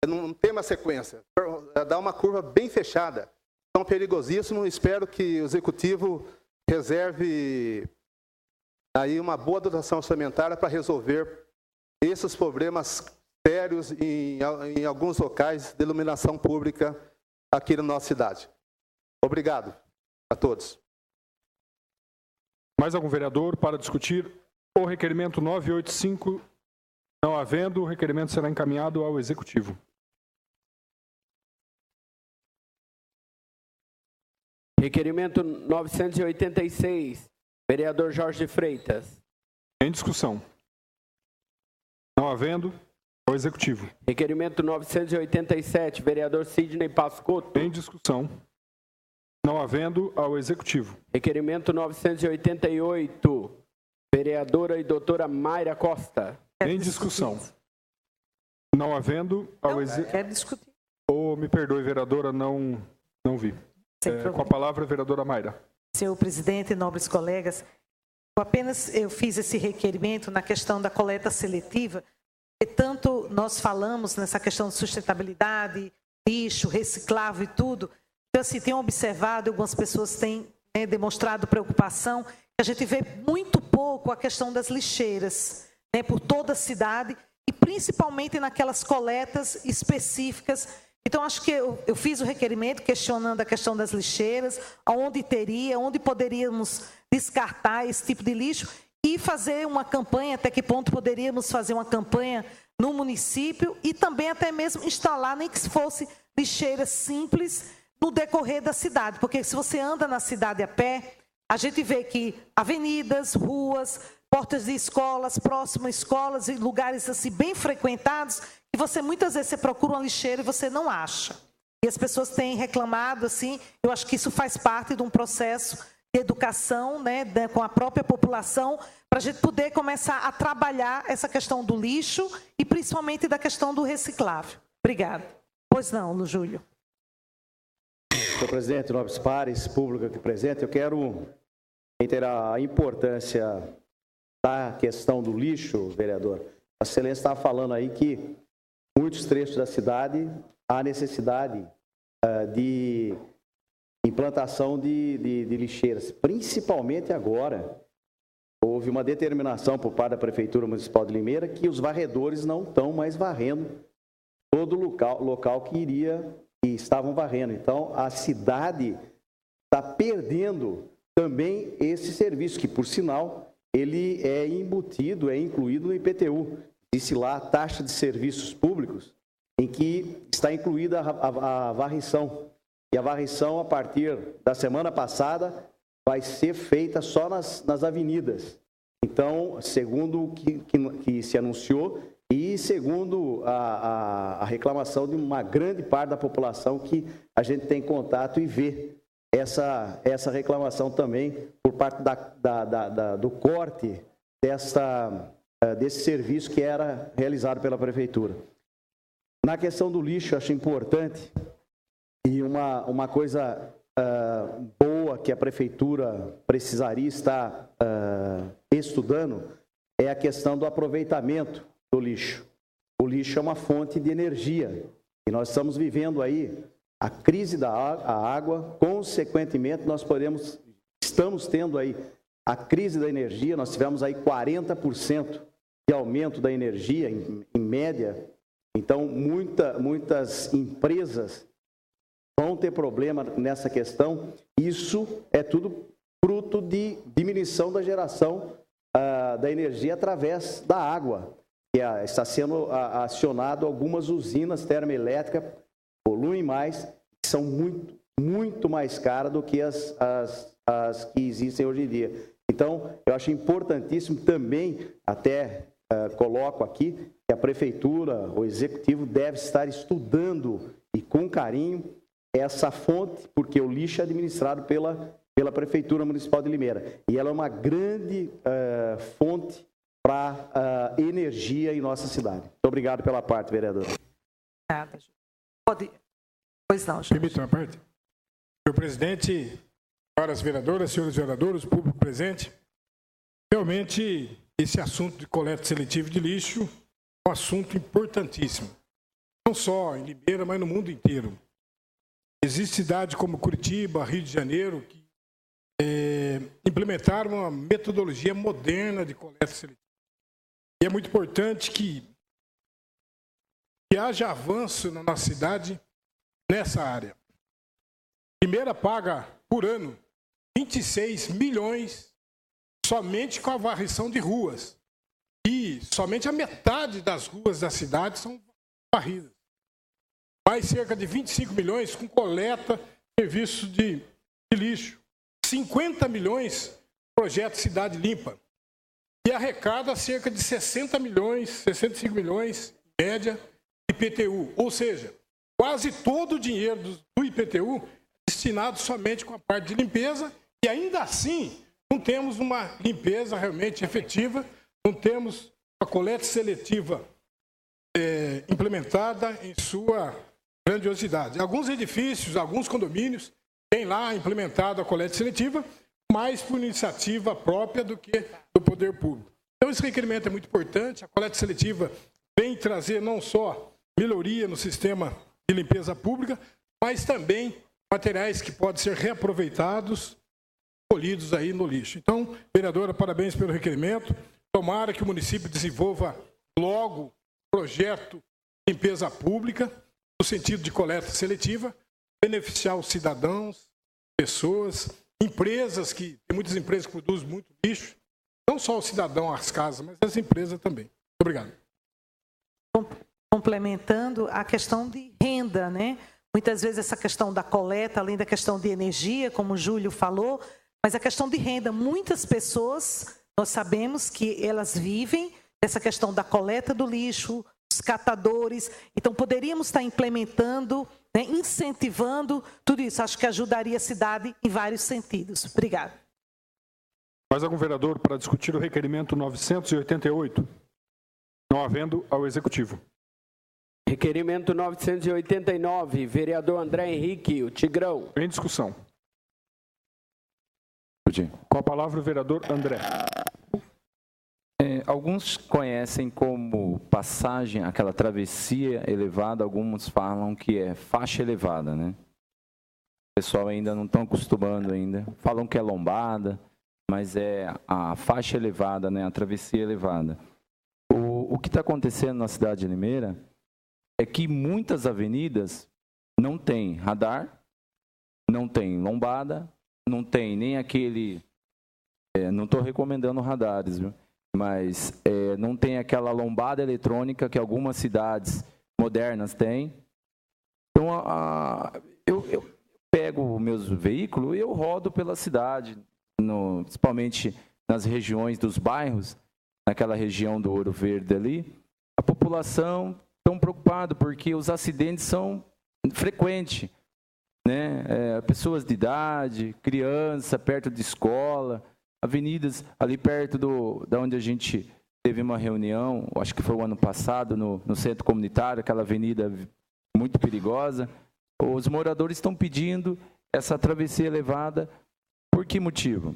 Não tem uma sequência. Dá uma curva bem fechada. Então, perigosíssimo. Espero que o Executivo reserve aí uma boa dotação orçamentária para resolver esses problemas sérios em alguns locais de iluminação pública aqui na nossa cidade. Obrigado a todos. Mais algum vereador para discutir o requerimento 985? Não havendo, o requerimento será encaminhado ao Executivo. Requerimento 986, Vereador Jorge Freitas. Em discussão. Não havendo, ao Executivo. Requerimento 987, vereador Sidney Pascotto. Em discussão. Não havendo, ao Executivo. Requerimento 988, vereadora e doutora Mayra Costa. Em discussão. Não havendo, ao Executivo. Quer discutir? Oh, me perdoe, vereadora, não vi. Com a palavra, vereadora Mayra. Senhor presidente, nobres colegas, eu fiz esse requerimento na questão da coleta seletiva, porque tanto nós falamos nessa questão de sustentabilidade, lixo, reciclável e tudo. Então, assim, tenho observado, algumas pessoas têm demonstrado preocupação, que a gente vê muito pouco a questão das lixeiras, por toda a cidade, e principalmente naquelas coletas específicas. Então, acho que eu fiz o requerimento questionando a questão das lixeiras, onde poderíamos descartar esse tipo de lixo e fazer uma campanha, até que ponto poderíamos fazer uma campanha no município e também até mesmo instalar, nem que fosse lixeiras simples, no decorrer da cidade. Porque se você anda na cidade a pé, a gente vê que avenidas, ruas, portas de escolas, próximas escolas e lugares assim bem frequentados, e você muitas vezes você procura uma lixeira e você não acha. E as pessoas têm reclamado assim, eu acho que isso faz parte de um processo de educação, com a própria população, para a gente poder começar a trabalhar essa questão do lixo e principalmente da questão do reciclável. Obrigada. Pois não, Júlio. Senhor presidente, nobres pares, público aqui presente, eu quero reiterar a importância da questão do lixo, vereador. A excelência estava falando aí que muitos trechos da cidade há necessidade de implantação de lixeiras, principalmente agora. Houve uma determinação por parte da Prefeitura Municipal de Limeira que os varredores não estão mais varrendo todo o local que estavam varrendo. Então, a cidade está perdendo também esse serviço, que, por sinal, ele é embutido, é incluído no IPTU. Existe lá a taxa de serviços públicos, em que está incluída a varrição. E a varrição, a partir da semana passada, vai ser feita só nas avenidas. Então, segundo o que se anunciou e segundo a reclamação de uma grande parte da população que a gente tem contato e vê essa reclamação também por parte do corte desse serviço que era realizado pela Prefeitura. Na questão do lixo, acho importante e uma coisa boa que a Prefeitura precisaria estar estudando é a questão do aproveitamento do lixo. O lixo é uma fonte de energia e nós estamos vivendo aí a crise da água, consequentemente estamos tendo aí a crise da energia, nós tivemos aí 40% de aumento da energia em média, então muitas empresas vão ter problema nessa questão. Isso é tudo fruto de diminuição da geração da energia através da água, que está sendo acionado algumas usinas termoelétricas, poluem mais, que são muito mais caras do que as que existem hoje em dia. Então, eu acho importantíssimo também, até coloco aqui, que a Prefeitura, o Executivo, deve estar estudando e com carinho essa fonte, porque o lixo é administrado pela Prefeitura Municipal de Limeira. E ela é uma grande fonte para energia em nossa cidade. Muito obrigado pela parte, vereador. Obrigada. Pode. Pois não, Jorge. Permita uma parte. Senhor presidente, senhoras vereadoras, senhores vereadores, público presente, realmente esse assunto de coleta seletiva de lixo é um assunto importantíssimo. Não só em Limeira, mas no mundo inteiro. Existe cidades como Curitiba, Rio de Janeiro, que implementaram uma metodologia moderna de coleta seletiva. E é muito importante que haja avanço na nossa cidade nessa área. Limeira paga, por ano, 26 milhões somente com a varrição de ruas. E somente a metade das ruas da cidade são varridas. Mais cerca de 25 milhões com coleta, serviço de lixo. 50 milhões projeto Cidade Limpa, que arrecada cerca de 60 milhões, 65 milhões, em média, de IPTU. Ou seja, quase todo o dinheiro do IPTU é destinado somente com a parte de limpeza, e ainda assim não temos uma limpeza realmente efetiva, não temos a coleta seletiva implementada em sua grandiosidade. Alguns edifícios, alguns condomínios têm lá implementado a coleta seletiva, mais por iniciativa própria do que do poder público. Então, esse requerimento é muito importante. A coleta seletiva vem trazer não só melhoria no sistema de limpeza pública, mas também materiais que podem ser reaproveitados, colhidos aí no lixo. Então, vereadora, parabéns pelo requerimento. Tomara que o município desenvolva logo projeto de limpeza pública, no sentido de coleta seletiva, beneficiar os cidadãos, pessoas, empresas, tem muitas empresas que produzem muito lixo, não só o cidadão, as casas, mas as empresas também. Muito obrigado. Complementando a questão de renda, né? Muitas vezes essa questão da coleta, além da questão de energia, como o Júlio falou, mas a questão de renda. Muitas pessoas, nós sabemos que elas vivem dessa questão da coleta do lixo, os catadores. Então, poderíamos estar implementando, né, incentivando tudo isso. Acho que ajudaria a cidade em vários sentidos. Obrigada. Mais algum vereador para discutir o requerimento 988? Não havendo, ao Executivo. Requerimento 989, vereador André Henrique, o Tigrão. Em discussão. Com a palavra o vereador André. Alguns conhecem como passagem, aquela travessia elevada, alguns falam que é faixa elevada, né? O pessoal ainda não estão acostumando ainda. Falam que é lombada, mas é a faixa elevada, né? A travessia elevada. O que está acontecendo na cidade de Limeira é que muitas avenidas não tem radar, não tem lombada, não tem nem aquele... não estou recomendando radares, viu? Mas não tem aquela lombada eletrônica que algumas cidades modernas têm. Então, eu pego os meus veículos e eu rodo pela cidade, principalmente nas regiões dos bairros, naquela região do Ouro Verde ali. A população está preocupada porque os acidentes são frequentes, né? Pessoas de idade, criança, perto de escola, avenidas ali perto da onde a gente teve uma reunião, acho que foi o ano passado, no centro comunitário, aquela avenida muito perigosa. Os moradores estão pedindo essa travessia elevada. Por que motivo?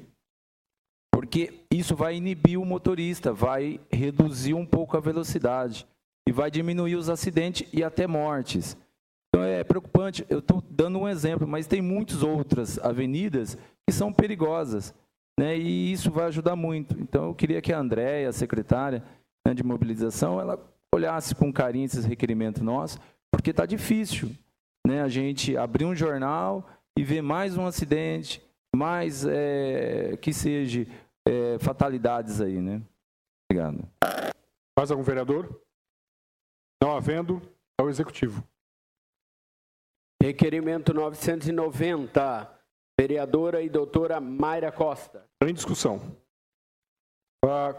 Porque isso vai inibir o motorista, vai reduzir um pouco a velocidade e vai diminuir os acidentes e até mortes. Então é preocupante, eu estou dando um exemplo, mas tem muitas outras avenidas que são perigosas, né, e isso vai ajudar muito. Então, eu queria que a Andréia, a secretária, né, de mobilização, ela olhasse com carinho esses requerimentos nossos, porque está difícil, né, a gente abrir um jornal e ver mais um acidente, mais que seja fatalidades aí, né? Obrigado. Mais algum vereador? Não havendo, ao Executivo. Requerimento 990. Vereadora e doutora Mayra Costa. Em discussão.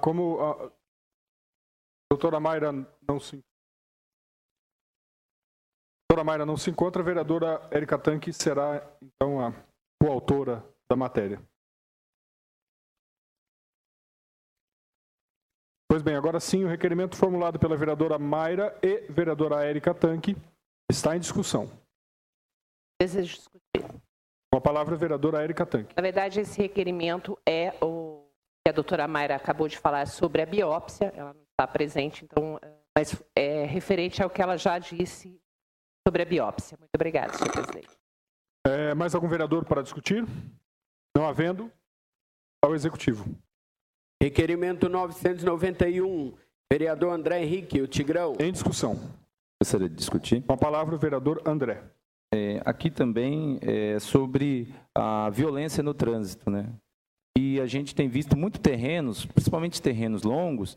Como a doutora Mayra não se encontra, a vereadora Érica Tanque será, então, a coautora da matéria. Pois bem, agora sim, o requerimento formulado pela vereadora Mayra e vereadora Érica Tanque está em discussão. Desejo discutir. Com a palavra, a vereadora Érica Tanque. Na verdade, esse requerimento é o que a doutora Mayra acabou de falar sobre a biópsia. Ela não está presente, então, mas é referente ao que ela já disse sobre a biópsia. Muito obrigada, senhor presidente. Mais algum vereador para discutir? Não havendo, ao Executivo. Requerimento 991. Vereador André Henrique, o Tigrão. Em discussão. Gostaria de discutir. Com a palavra, o vereador André. Aqui também é sobre a violência no trânsito, né? E a gente tem visto muitos terrenos, principalmente terrenos longos,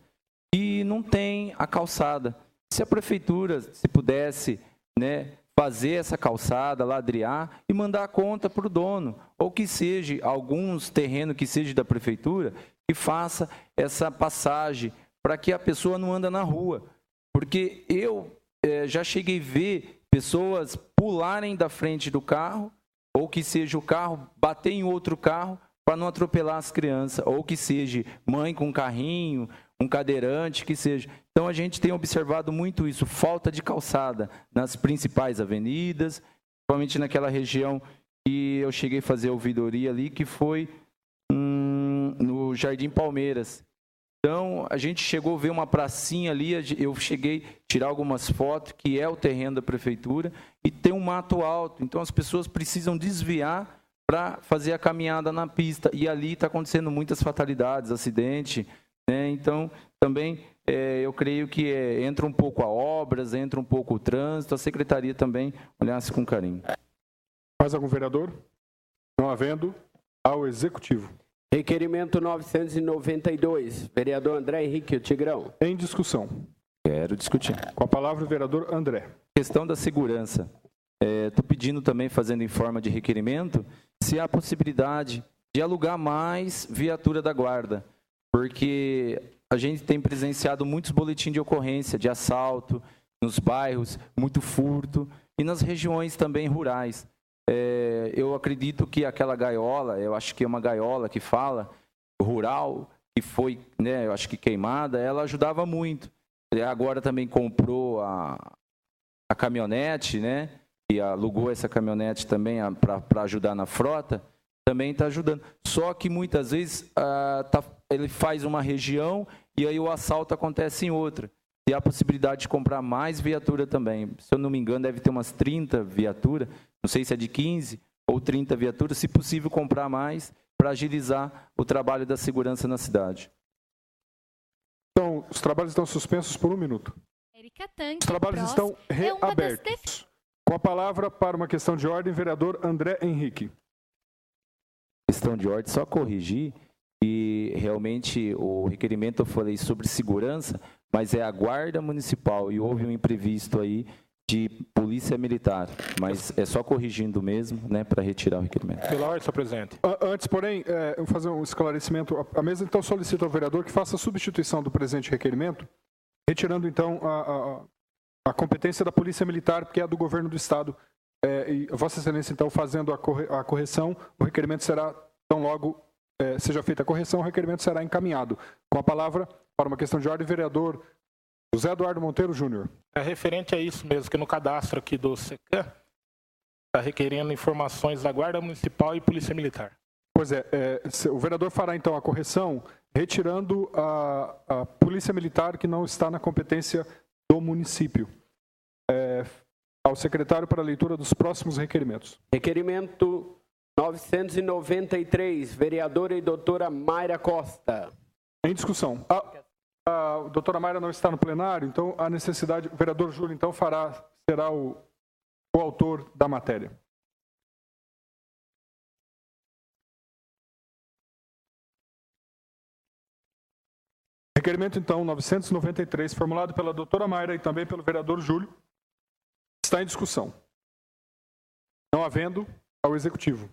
que não tem a calçada. Se a prefeitura, se pudesse, né, fazer essa calçada, ladrear e mandar a conta para o dono. Ou que seja, alguns terrenos que seja da prefeitura, que faça essa passagem para que a pessoa não anda na rua. Porque eu já cheguei a ver pessoas pularem da frente do carro, ou que seja o carro bater em outro carro para não atropelar as crianças, ou que seja mãe com carrinho, um cadeirante, que seja. Então, a gente tem observado muito isso, falta de calçada nas principais avenidas, principalmente naquela região que eu cheguei a fazer a ouvidoria ali, que foi no Jardim Palmeiras. Então, a gente chegou a ver uma pracinha ali, eu cheguei a tirar algumas fotos, que é o terreno da prefeitura, e tem um mato alto. Então, as pessoas precisam desviar para fazer a caminhada na pista. E ali está acontecendo muitas fatalidades, acidente, né? Então, também, eu creio que entra um pouco a obras, entra um pouco o trânsito, a secretaria também olhasse com carinho. Mais algum vereador? Não havendo, ao Executivo. Requerimento 992, vereador André Henrique, o Tigrão. Em discussão. Quero discutir. Com a palavra o vereador André. Questão da segurança. Estou pedindo também, fazendo em forma de requerimento, se há possibilidade de alugar mais viatura da guarda, porque a gente tem presenciado muitos boletins de ocorrência, de assalto, nos bairros, muito furto, e nas regiões também rurais. Eu acredito que aquela gaiola, eu acho que é uma gaiola que fala, rural, que foi, né, eu acho que queimada, ela ajudava muito. Agora também comprou a caminhonete, né, e alugou essa caminhonete também para ajudar na frota, também está ajudando. Só que muitas vezes ele faz uma região e aí o assalto acontece em outra. E há a possibilidade de comprar mais viatura também. Se eu não me engano, deve ter umas 30 viaturas, não sei se é de 15 ou 30 viaturas, se possível comprar mais para agilizar o trabalho da segurança na cidade. Então, os trabalhos estão suspensos por 1 minuto. Os trabalhos estão reabertos. Com a palavra, para uma questão de ordem, vereador André Henrique. Questão de ordem, só corrigir, e realmente o requerimento eu falei sobre segurança, mas é a guarda municipal, e houve um imprevisto aí de polícia militar, mas é só corrigindo mesmo, né, para retirar o requerimento. Pela ordem, senhor presidente. Antes, porém, eu vou fazer um esclarecimento. A mesa, então, solicita ao vereador que faça a substituição do presente requerimento, retirando, então, a competência da polícia militar, que é a do governo do Estado. E Vossa Excelência, então, fazendo a correção, o requerimento será, tão logo seja feita a correção, o requerimento será encaminhado. Com a palavra, para uma questão de ordem, vereador José Eduardo Monteiro Júnior. É referente a isso mesmo, que no cadastro aqui do SECAM está requerendo informações da Guarda Municipal e Polícia Militar. Pois o vereador fará então a correção, retirando a Polícia Militar, que não está na competência do município. Ao secretário para a leitura dos próximos requerimentos. Requerimento 993, vereadora e doutora Mayra Costa. Em discussão. A doutora Mayra não está no plenário, então a necessidade, o vereador Júlio então será o autor da matéria. Requerimento então 993, formulado pela doutora Mayra e também pelo vereador Júlio, está em discussão. Não havendo, ao Executivo.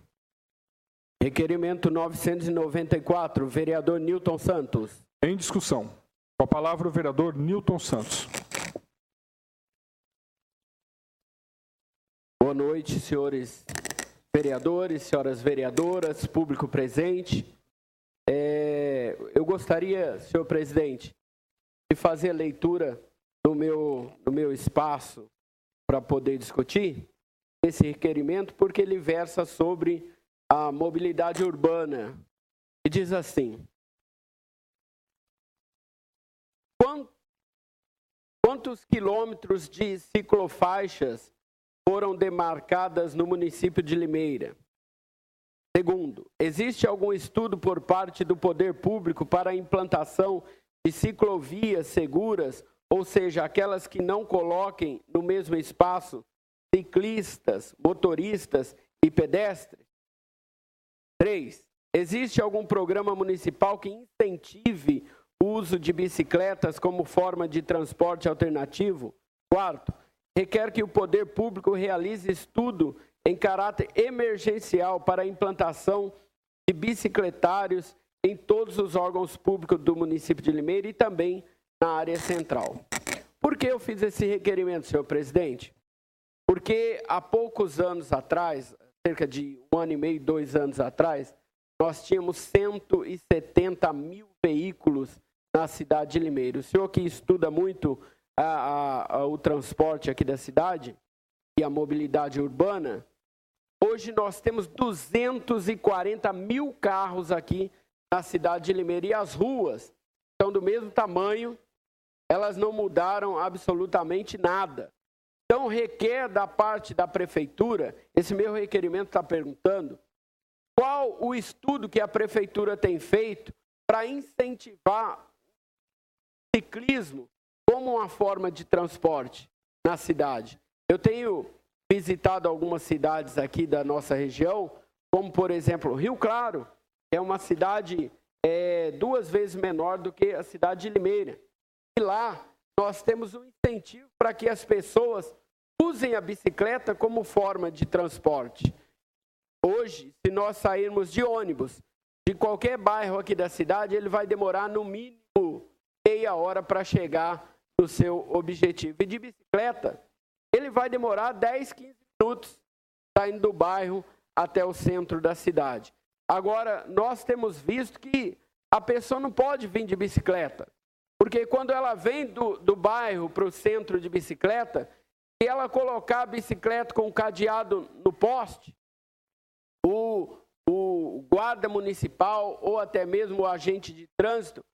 Requerimento 994, vereador Nilton Santos. Em discussão. Com a palavra o vereador Nilton Santos. Boa noite, senhores vereadores, senhoras vereadoras, público presente. Eu gostaria, senhor presidente, de fazer a leitura no meu espaço para poder discutir esse requerimento, porque ele versa sobre a mobilidade urbana. E diz assim: quantos quilômetros de ciclofaixas foram demarcadas no município de Limeira? Segundo, existe algum estudo por parte do poder público para a implantação de ciclovias seguras, ou seja, aquelas que não coloquem no mesmo espaço ciclistas, motoristas e pedestres? 3. Existe algum programa municipal que incentive o uso de bicicletas como forma de transporte alternativo? 4. requer que o poder público realize estudo em caráter emergencial para a implantação de bicicletários em todos os órgãos públicos do município de Limeira e também na área central. Por que eu fiz esse requerimento, senhor presidente? Porque há poucos anos atrás, cerca de 1 ano e meio, 2 anos atrás, nós tínhamos 170 mil veículos na cidade de Limeira. O senhor que estuda muito o transporte aqui da cidade e a mobilidade urbana, hoje nós temos 240 mil carros aqui na cidade de Limeira e as ruas são do mesmo tamanho, elas não mudaram absolutamente nada. Então requer da parte da prefeitura, esse meu requerimento está perguntando, qual o estudo que a prefeitura tem feito para incentivar o ciclismo como uma forma de transporte na cidade. Eu tenho visitado algumas cidades aqui da nossa região, como por exemplo Rio Claro, que é uma cidade 2 vezes menor do que a cidade de Limeira. E lá nós temos um incentivo para que as pessoas usem a bicicleta como forma de transporte. Hoje, se nós sairmos de ônibus de qualquer bairro aqui da cidade, ele vai demorar no mínimo meia hora para chegar no seu objetivo. E de bicicleta, ele vai demorar 10, 15 minutos saindo do bairro até o centro da cidade. Agora, nós temos visto que a pessoa não pode vir de bicicleta, porque quando ela vem do bairro para o centro de bicicleta, se ela colocar a bicicleta com o cadeado no poste, o guarda municipal ou até mesmo o agente de trânsito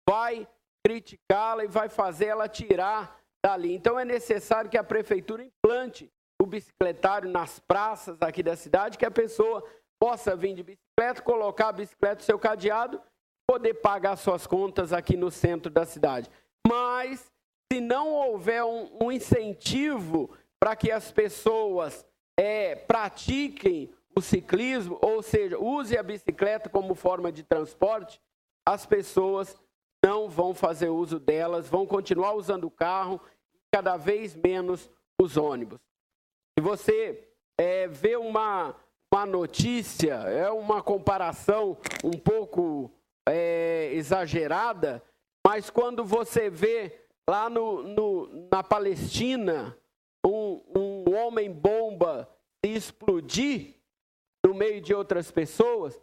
vai criticá-la e vai fazer ela tirar dali. Então é necessário que a prefeitura implante o bicicletário nas praças aqui da cidade, que a pessoa possa vir de bicicleta, colocar a bicicleta no seu cadeado, poder pagar suas contas aqui no centro da cidade. Mas se não houver um incentivo para que as pessoas pratiquem o ciclismo, ou seja, use a bicicleta como forma de transporte, as pessoas não vão fazer uso delas, vão continuar usando o carro, cada vez menos os ônibus. Se você vê uma notícia, uma comparação um pouco exagerada, mas quando você vê lá na Palestina um homem-bomba se explodir no meio de outras pessoas,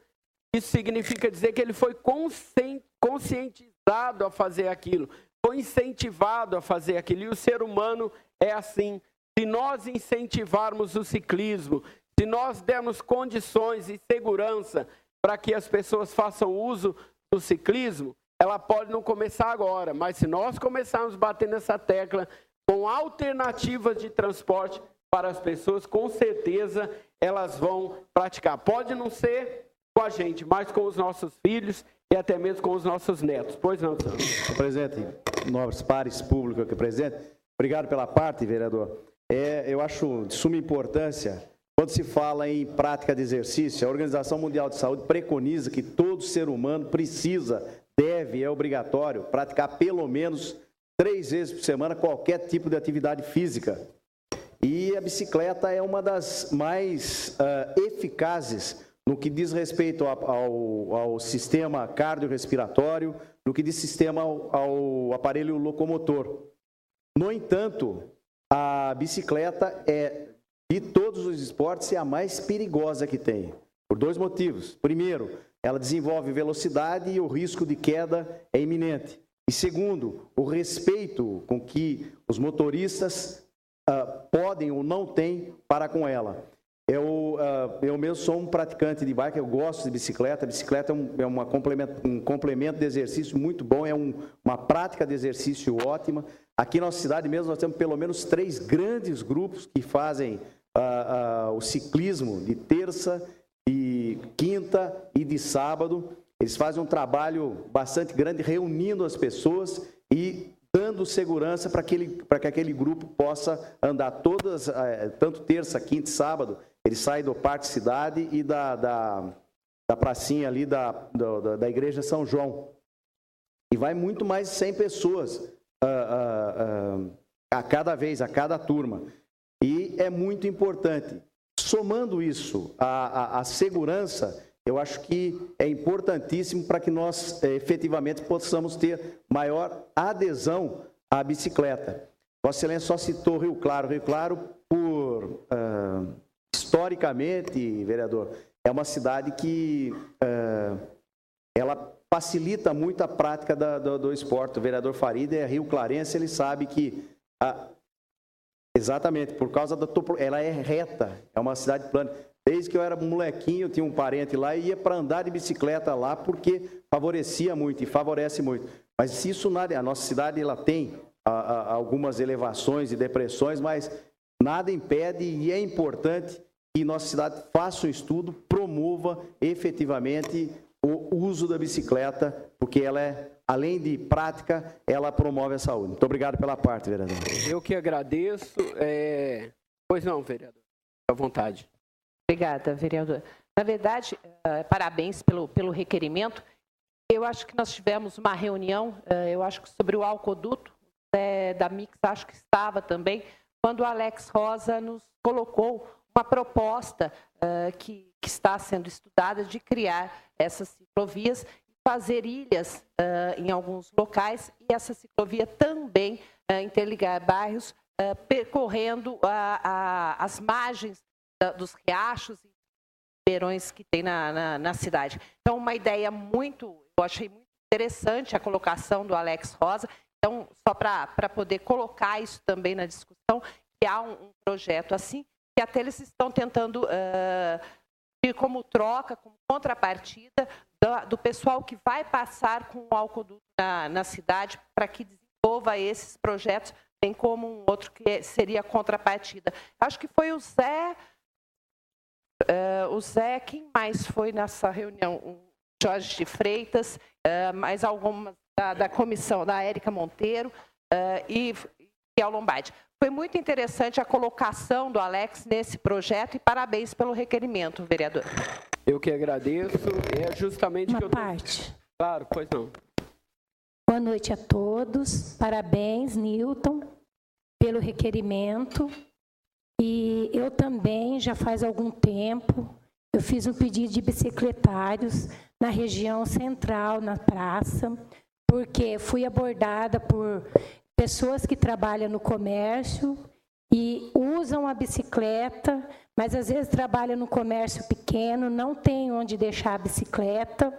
isso significa dizer que ele foi conscientizado a fazer aquilo, foi incentivado a fazer aquilo. E o ser humano é assim. Se nós incentivarmos o ciclismo, se nós dermos condições e segurança para que as pessoas façam uso do ciclismo, ela pode não começar agora, mas se nós começarmos a bater nessa tecla com alternativas de transporte para as pessoas, com certeza elas vão praticar. Pode não ser com a gente, mas com os nossos filhos e até mesmo com os nossos netos. Pois não, senhor? Senhor presidente, nobres pares públicos aqui presentes, obrigado pela parte, vereador. Eu acho de suma importância, quando se fala em prática de exercício, a Organização Mundial de Saúde preconiza que todo ser humano precisa, deve, é obrigatório, praticar pelo menos 3 vezes por semana qualquer tipo de atividade física. E a bicicleta é uma das mais eficazes no que diz respeito ao sistema cardiorrespiratório, no que diz sistema ao aparelho locomotor. No entanto, a bicicleta de todos os esportes é a mais perigosa que tem, por 2 motivos. Primeiro, ela desenvolve velocidade e o risco de queda é iminente. E segundo, o respeito com que os motoristas podem ou não têm para com ela. Eu mesmo sou um praticante de bike, eu gosto de bicicleta. A bicicleta é um complemento de exercício muito bom, é uma prática de exercício ótima. Aqui na nossa cidade mesmo nós temos pelo menos 3 grandes grupos que fazem o ciclismo de terça, de quinta e de sábado. Eles fazem um trabalho bastante grande reunindo as pessoas e dando segurança para que aquele grupo possa andar todas, tanto terça, quinta e sábado. Ele sai do Parque Cidade e da pracinha ali da Igreja São João. E vai muito mais de 100 pessoas a cada turma. E é muito importante. Somando isso à segurança, eu acho que é importantíssimo para que nós efetivamente possamos ter maior adesão à bicicleta. Vossa Excelência só citou Rio Claro. Rio Claro, historicamente, vereador, é uma cidade que ela facilita muito a prática do esporte. O vereador Farid é rio clarense, ele sabe que... exatamente, por causa da ela é reta, é uma cidade plana. Desde que eu era molequinho, eu tinha um parente lá e ia para andar de bicicleta lá, porque favorecia muito e favorece muito. Mas se isso nada, a nossa cidade ela tem algumas elevações e depressões, mas nada impede e é importante que nossa cidade faça um estudo, promova efetivamente o uso da bicicleta, porque ela é, além de prática, ela promove a saúde. Muito obrigado pela parte, vereador. Eu que agradeço. Pois não, vereador, à vontade. Obrigada, vereador. Na verdade, parabéns pelo requerimento. Eu acho que nós tivemos uma reunião, eu acho que sobre o alcoduto da Mix, acho que estava também, quando o Alex Rosa nos colocou uma proposta que está sendo estudada de criar essas ciclovias, fazer ilhas em alguns locais e essa ciclovia também interligar bairros, percorrendo as margens dos riachos e ribeirões que tem na cidade. Então, uma ideia eu achei muito interessante a colocação do Alex Rosa. Então, só para poder colocar isso também na discussão, que há um projeto assim, que até eles estão tentando ir como troca, como contrapartida do pessoal que vai passar com o alcoduto na cidade para que desenvolva esses projetos, bem como um outro que seria contrapartida. Acho que foi o Zé, quem mais foi nessa reunião? O Jorge de Freitas, mais algumas da comissão, da Érica Monteiro e ao Lombardi. Foi muito interessante a colocação do Alex nesse projeto e parabéns pelo requerimento, vereador. Eu que agradeço. É justamente uma que eu parte. Claro, pois não. Boa noite a todos. Parabéns, Newton, pelo requerimento. E eu também, já faz algum tempo, eu fiz um pedido de bicicletários na região central, na praça, porque fui abordada por pessoas que trabalham no comércio e usam a bicicleta, mas às vezes trabalham no comércio pequeno, não tem onde deixar a bicicleta.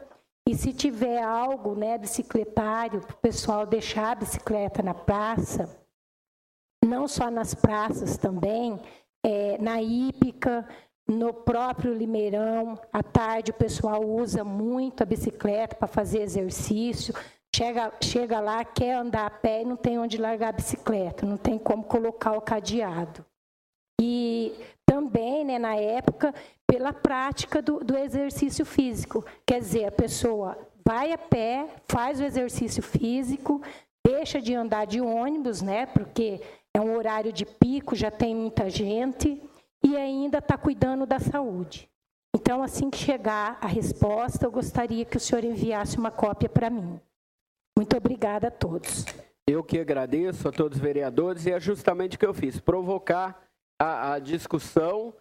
E se tiver algo, bicicletário, para o pessoal deixar a bicicleta na praça, não só nas praças também, na hípica, no próprio Limeirão, à tarde o pessoal usa muito a bicicleta para fazer exercício, chega lá, quer andar a pé e não tem onde largar a bicicleta, não tem como colocar o cadeado. E também, na época, pela prática do exercício físico, quer dizer, a pessoa vai a pé, faz o exercício físico, deixa de andar de ônibus, porque é um horário de pico, já tem muita gente, e ainda está cuidando da saúde. Então, assim que chegar a resposta, eu gostaria que o senhor enviasse uma cópia para mim. Muito obrigada a todos. Eu que agradeço a todos os vereadores, e é justamente o que eu fiz, provocar a discussão,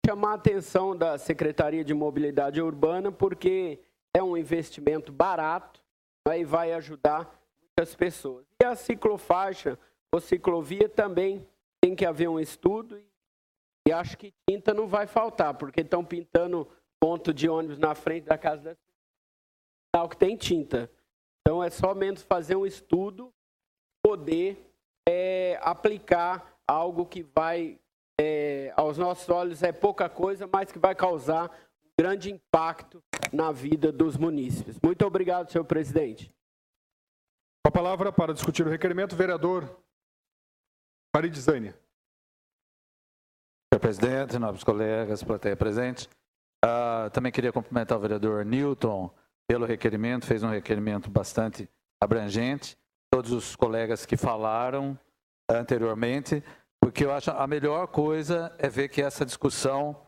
chamar a atenção da Secretaria de Mobilidade Urbana, porque é um investimento barato e vai ajudar muitas pessoas. E a ciclofaixa ou ciclovia também tem que haver um estudo, e acho que tinta não vai faltar, porque estão pintando ponto de ônibus na frente da casa da cidade, que tem tinta. Então é só menos fazer um estudo, poder aplicar algo que vai, aos nossos olhos é pouca coisa, mas que vai causar um grande impacto na vida dos munícipes. Muito obrigado, senhor presidente. Com a palavra para discutir o requerimento, vereador Farid Zânia. Senhor presidente, nobres colegas, plateia presente, também queria cumprimentar o vereador Newton pelo requerimento, fez um requerimento bastante abrangente, todos os colegas que falaram anteriormente, porque eu acho a melhor coisa é ver que essa discussão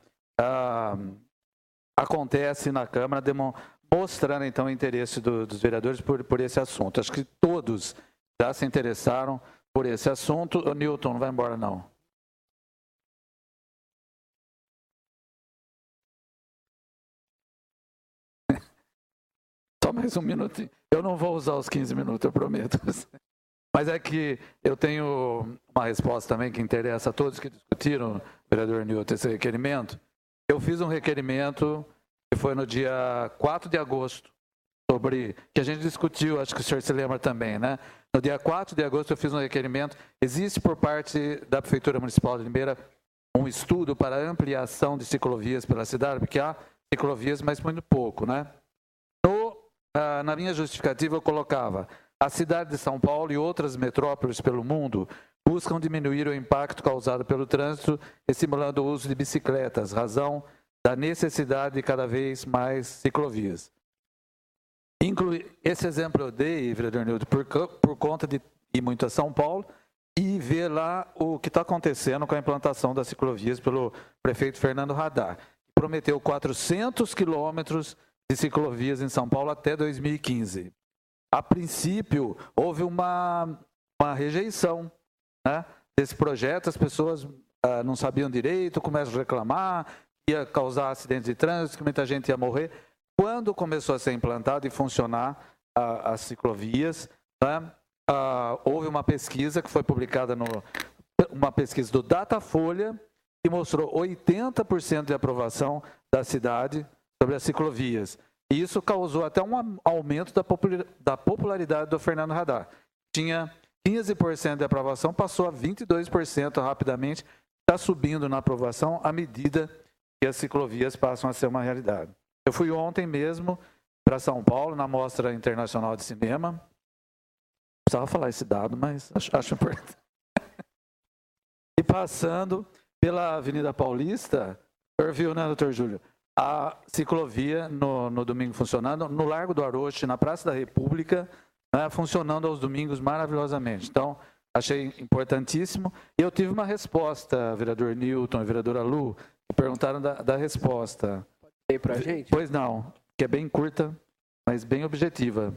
acontece na Câmara, mostrando então o interesse dos vereadores por esse assunto. Acho que todos já se interessaram por esse assunto. O Newton, não vai embora não. Só mais um minutinho. Eu não vou usar os 15 minutos, eu prometo. Mas é que eu tenho uma resposta também que interessa a todos que discutiram, vereador Newton, esse requerimento. Eu fiz um requerimento que foi no dia 4 de agosto, sobre que a gente discutiu, acho que o senhor se lembra também, né? No dia 4 de agosto eu fiz um requerimento. Existe por parte da Prefeitura Municipal de Limeira um estudo para ampliação de ciclovias pela cidade, porque há ciclovias, mas muito pouco, né? Na minha justificativa eu colocava: a cidade de São Paulo e outras metrópoles pelo mundo buscam diminuir o impacto causado pelo trânsito, estimulando o uso de bicicletas, razão da necessidade de cada vez mais ciclovias. Esse exemplo eu dei, vereador Nildo, por conta de ir muito a São Paulo e ver lá o que está acontecendo com a implantação das ciclovias pelo prefeito Fernando Haddad, que prometeu 400 quilômetros de ciclovias em São Paulo até 2015. A princípio, houve uma rejeição, né, desse projeto, as pessoas não sabiam direito, começam a reclamar, ia causar acidentes de trânsito, que muita gente ia morrer. Quando começou a ser implantado e funcionar as ciclovias, né, houve uma pesquisa que foi publicada, uma pesquisa do Datafolha, que mostrou 80% de aprovação da cidade sobre as ciclovias. E isso causou até um aumento da popularidade do Fernando Haddad. Tinha 15% de aprovação, passou a 22% rapidamente, está subindo na aprovação à medida que as ciclovias passam a ser uma realidade. Eu fui ontem mesmo para São Paulo, na Mostra Internacional de Cinema. Precisava falar esse dado, mas acho importante. E passando pela Avenida Paulista, o senhor viu, né, doutor Júlio? A ciclovia no domingo funcionando, no Largo do Aroche, na Praça da República, né, funcionando aos domingos maravilhosamente. Então, achei importantíssimo. E eu tive uma resposta, vereador Newton e vereadora Lu, que perguntaram da resposta. Pode ter para a gente? Pois não, que é bem curta, mas bem objetiva.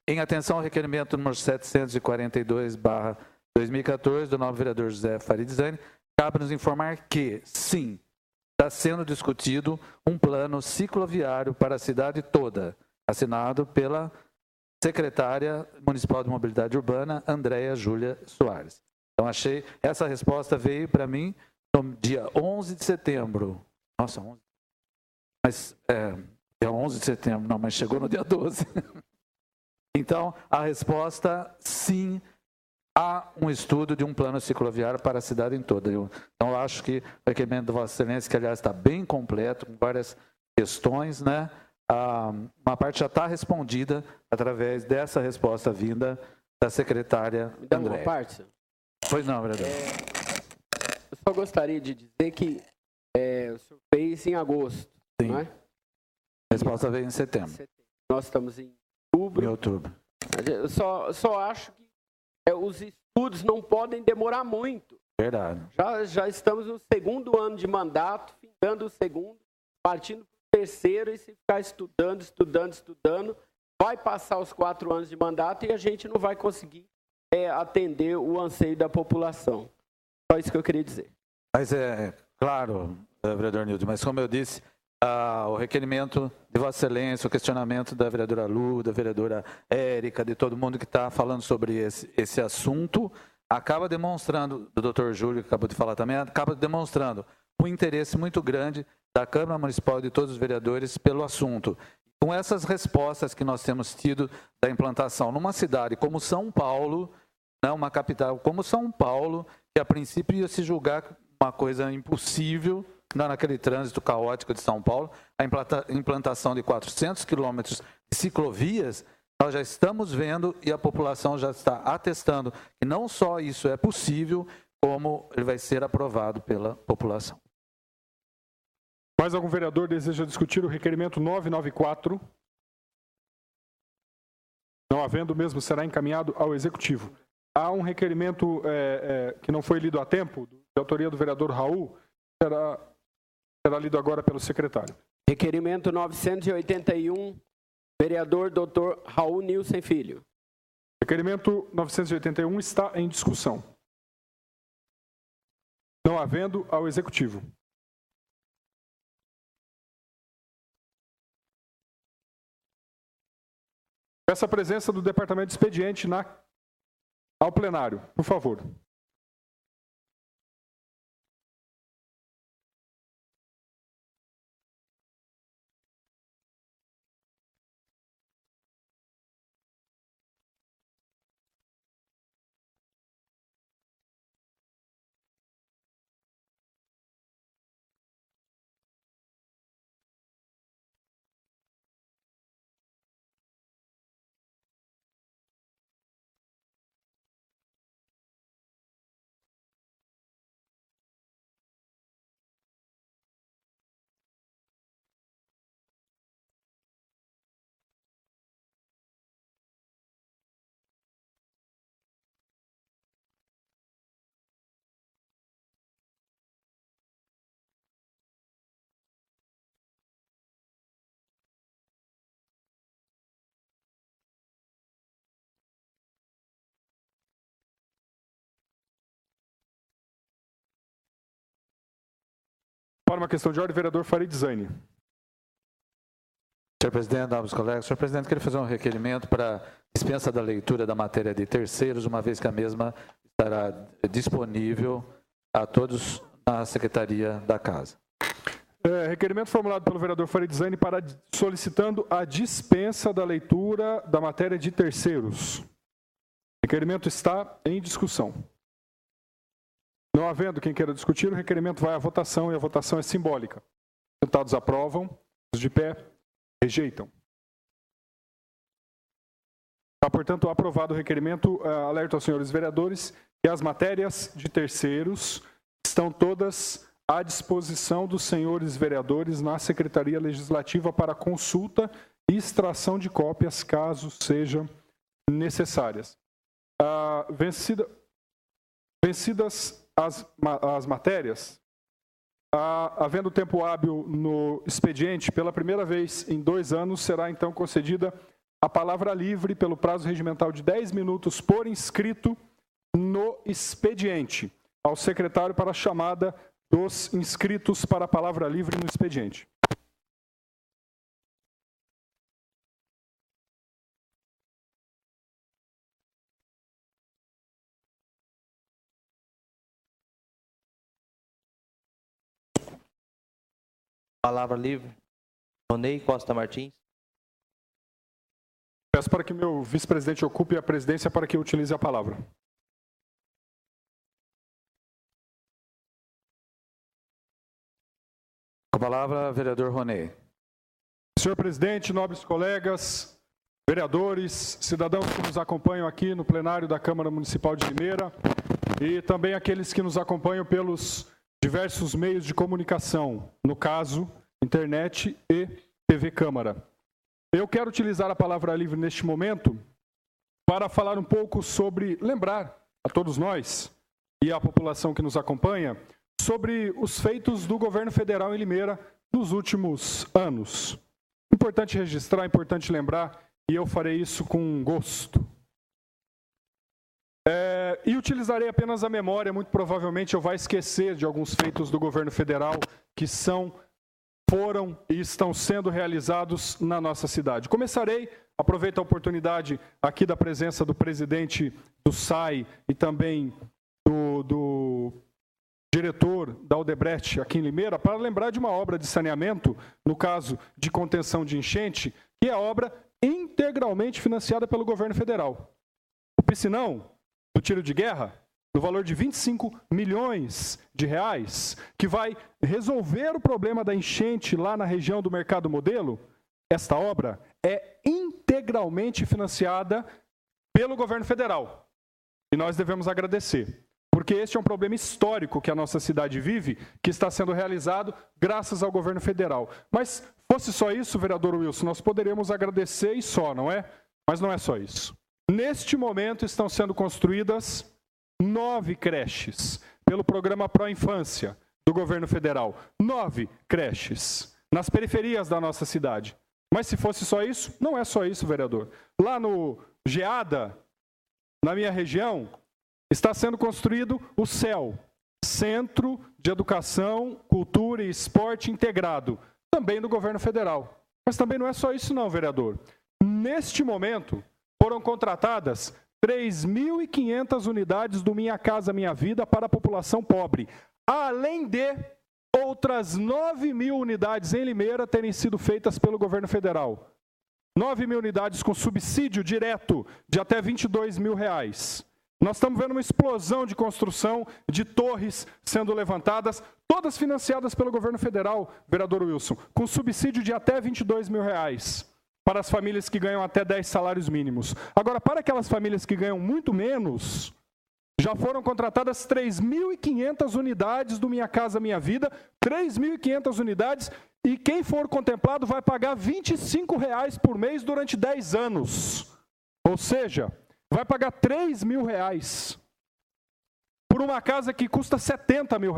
Em atenção ao requerimento número 742/2014, do novo vereador José Faridizani, cabe nos informar que, sim, está sendo discutido um plano cicloviário para a cidade toda, assinado pela secretária municipal de mobilidade urbana, Andréia Júlia Soares. Então, essa resposta veio para mim no dia 11 de setembro. Nossa, 11. Mas, é 11 de setembro, não, mas chegou no dia 12. Então, a resposta, sim, há um estudo de um plano cicloviário para a cidade em toda. Então, eu acho que o requerimento da Vossa Excelência, que aliás está bem completo, com várias questões, né? Uma parte já está respondida através dessa resposta vinda da secretária Andréia. Uma parte? Pois não, vereador. Eu só gostaria de dizer que o senhor fez em agosto, sim, não é? A resposta veio em setembro. Nós estamos em outubro. Em outubro. Eu só acho que os estudos não podem demorar muito. Verdade. Já estamos no segundo ano de mandato, findando o segundo, partindo para o terceiro, e se ficar estudando, vai passar os 4 anos de mandato e a gente não vai conseguir atender o anseio da população. Só isso que eu queria dizer. Mas claro, vereador Nildo, mas como eu disse, o requerimento de Vossa Excelência, o questionamento da vereadora Lu, da vereadora Érica, de todo mundo que está falando sobre esse assunto, acaba demonstrando, do doutor Júlio, que acabou de falar também, acaba demonstrando um interesse muito grande da Câmara Municipal e de todos os vereadores pelo assunto. Com essas respostas que nós temos tido da implantação numa cidade como São Paulo, né, uma capital como São Paulo, que a princípio ia se julgar uma coisa impossível, naquele trânsito caótico de São Paulo, a implantação de 400 quilômetros de ciclovias, nós já estamos vendo e a população já está atestando que não só isso é possível, como ele vai ser aprovado pela população. Mais algum vereador deseja discutir o requerimento 994? Não havendo, o mesmo será encaminhado ao Executivo. Há um requerimento que não foi lido a tempo, de autoria do vereador Raul, será lido agora pelo secretário. Requerimento 981, vereador Dr. Raul Nilson Filho. Requerimento 981 está em discussão. Não havendo, ao Executivo. Peço a presença do Departamento de Expediente ao plenário, por favor. Para uma questão de ordem, vereador Farid Zaini. Senhor presidente, nobres colegas, senhor presidente, queria fazer um requerimento para dispensa da leitura da matéria de terceiros, uma vez que a mesma estará disponível a todos na Secretaria da Casa. Requerimento formulado pelo vereador Farid Zaini para solicitando a dispensa da leitura da matéria de terceiros. Requerimento está em discussão. Não havendo quem queira discutir, o requerimento vai à votação e a votação é simbólica. Sentados aprovam, os de pé rejeitam. Está, portanto, aprovado o requerimento. Alerto aos senhores vereadores que as matérias de terceiros estão todas à disposição dos senhores vereadores na Secretaria Legislativa para consulta e extração de cópias, caso sejam necessárias. Vencidas as matérias, havendo tempo hábil no expediente, pela primeira vez em 2 anos, será então concedida a palavra livre pelo prazo regimental de 10 minutos por inscrito no expediente, ao secretário para a chamada dos inscritos para a palavra livre no expediente. Palavra livre. Ronei Costa Martins. Peço para que meu vice-presidente ocupe a presidência para que eu utilize a palavra. Com a palavra, vereador Ronei. Senhor presidente, nobres colegas, vereadores, cidadãos que nos acompanham aqui no plenário da Câmara Municipal de Limeira e também aqueles que nos acompanham pelos diversos meios de comunicação, no caso, internet e TV Câmara. Eu quero utilizar a palavra livre neste momento para falar um pouco sobre, lembrar a todos nós e a população que nos acompanha, sobre os feitos do governo federal em Limeira nos últimos anos. Importante registrar, importante lembrar, e eu farei isso com gosto. E utilizarei apenas a memória, muito provavelmente eu vou esquecer de alguns feitos do governo federal que foram e estão sendo realizados na nossa cidade. Começarei, aproveito a oportunidade aqui da presença do presidente do SAI e também do diretor da Odebrecht aqui em Limeira, para lembrar de uma obra de saneamento, no caso de contenção de enchente, que é a obra integralmente financiada pelo governo federal. O piscinão do tiro de guerra, no valor de 25 milhões de reais, que vai resolver o problema da enchente lá na região do Mercado Modelo, esta obra é integralmente financiada pelo governo federal. E nós devemos agradecer, porque este é um problema histórico que a nossa cidade vive, que está sendo realizado graças ao governo federal. Mas fosse só isso, vereador Wilson, nós poderíamos agradecer e só, não é? Mas não é só isso. Neste momento estão sendo construídas 9 creches pelo programa Pro Infância do governo federal. 9 creches nas periferias da nossa cidade. Mas se fosse só isso, não é só isso, vereador. Lá no Geada, na minha região, está sendo construído o CEL, Centro de Educação, Cultura e Esporte Integrado, também do governo federal. Mas também não é só isso não, vereador. Neste momento, foram contratadas 3.500 unidades do Minha Casa Minha Vida para a população pobre, além de outras 9.000 unidades em Limeira terem sido feitas pelo governo federal. 9.000 unidades com subsídio direto de até R$22 mil. Nós estamos vendo uma explosão de construção de torres sendo levantadas, todas financiadas pelo governo federal, vereador Wilson, com subsídio de até R$22 mil para as famílias que ganham até 10 salários mínimos. Agora, para aquelas famílias que ganham muito menos, já foram contratadas 3.500 unidades do Minha Casa Minha Vida, 3.500 unidades, e quem for contemplado vai pagar R$25 por mês durante 10 anos. Ou seja, vai pagar R$3 mil por uma casa que custa R$70 mil.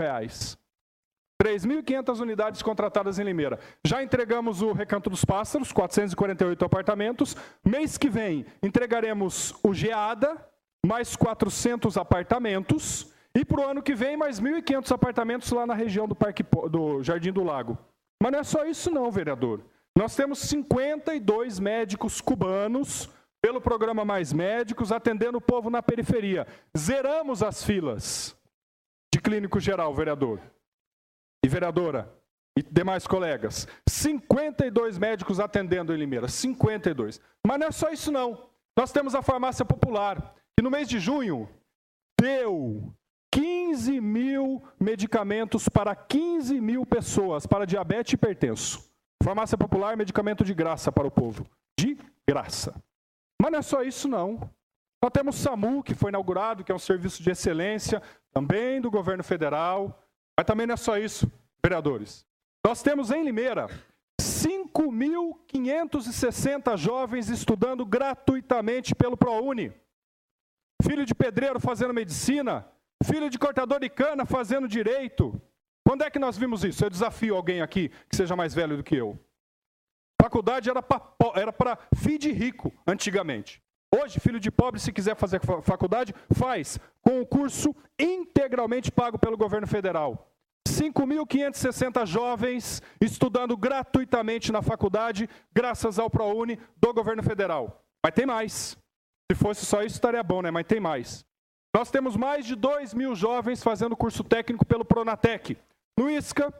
3.500 unidades contratadas em Limeira. Já entregamos o Recanto dos Pássaros, 448 apartamentos. Mês que vem entregaremos o Geada, mais 400 apartamentos. E para o ano que vem, mais 1.500 apartamentos lá na região do Jardim do Lago. Mas não é só isso não, vereador. Nós temos 52 médicos cubanos pelo programa Mais Médicos, atendendo o povo na periferia. Zeramos as filas de clínico geral, vereador. E vereadora, e demais colegas. 52 médicos atendendo em Limeira, 52. Mas não é só isso não. Nós temos a farmácia popular, que no mês de junho deu 15 mil medicamentos para 15 mil pessoas, para diabetes e hipertenso. Farmácia popular, medicamento de graça para o povo. De graça. Mas não é só isso não. Nós temos o SAMU, que foi inaugurado, que é um serviço de excelência, também do governo federal. Mas também não é só isso, vereadores. Nós temos em Limeira 5.560 jovens estudando gratuitamente pelo ProUni. Filho de pedreiro fazendo medicina, filho de cortador de cana fazendo direito. Quando é que nós vimos isso? Eu desafio alguém aqui que seja mais velho do que eu. Faculdade era para filho de rico, antigamente. Hoje, filho de pobre, se quiser fazer faculdade, faz, com o curso integralmente pago pelo governo federal. 5.560 jovens estudando gratuitamente na faculdade, graças ao ProUni do governo federal. Mas tem mais. Se fosse só isso, estaria bom, né? Mas tem mais. Nós temos mais de 2.000 jovens fazendo curso técnico pelo Pronatec. No ISCA,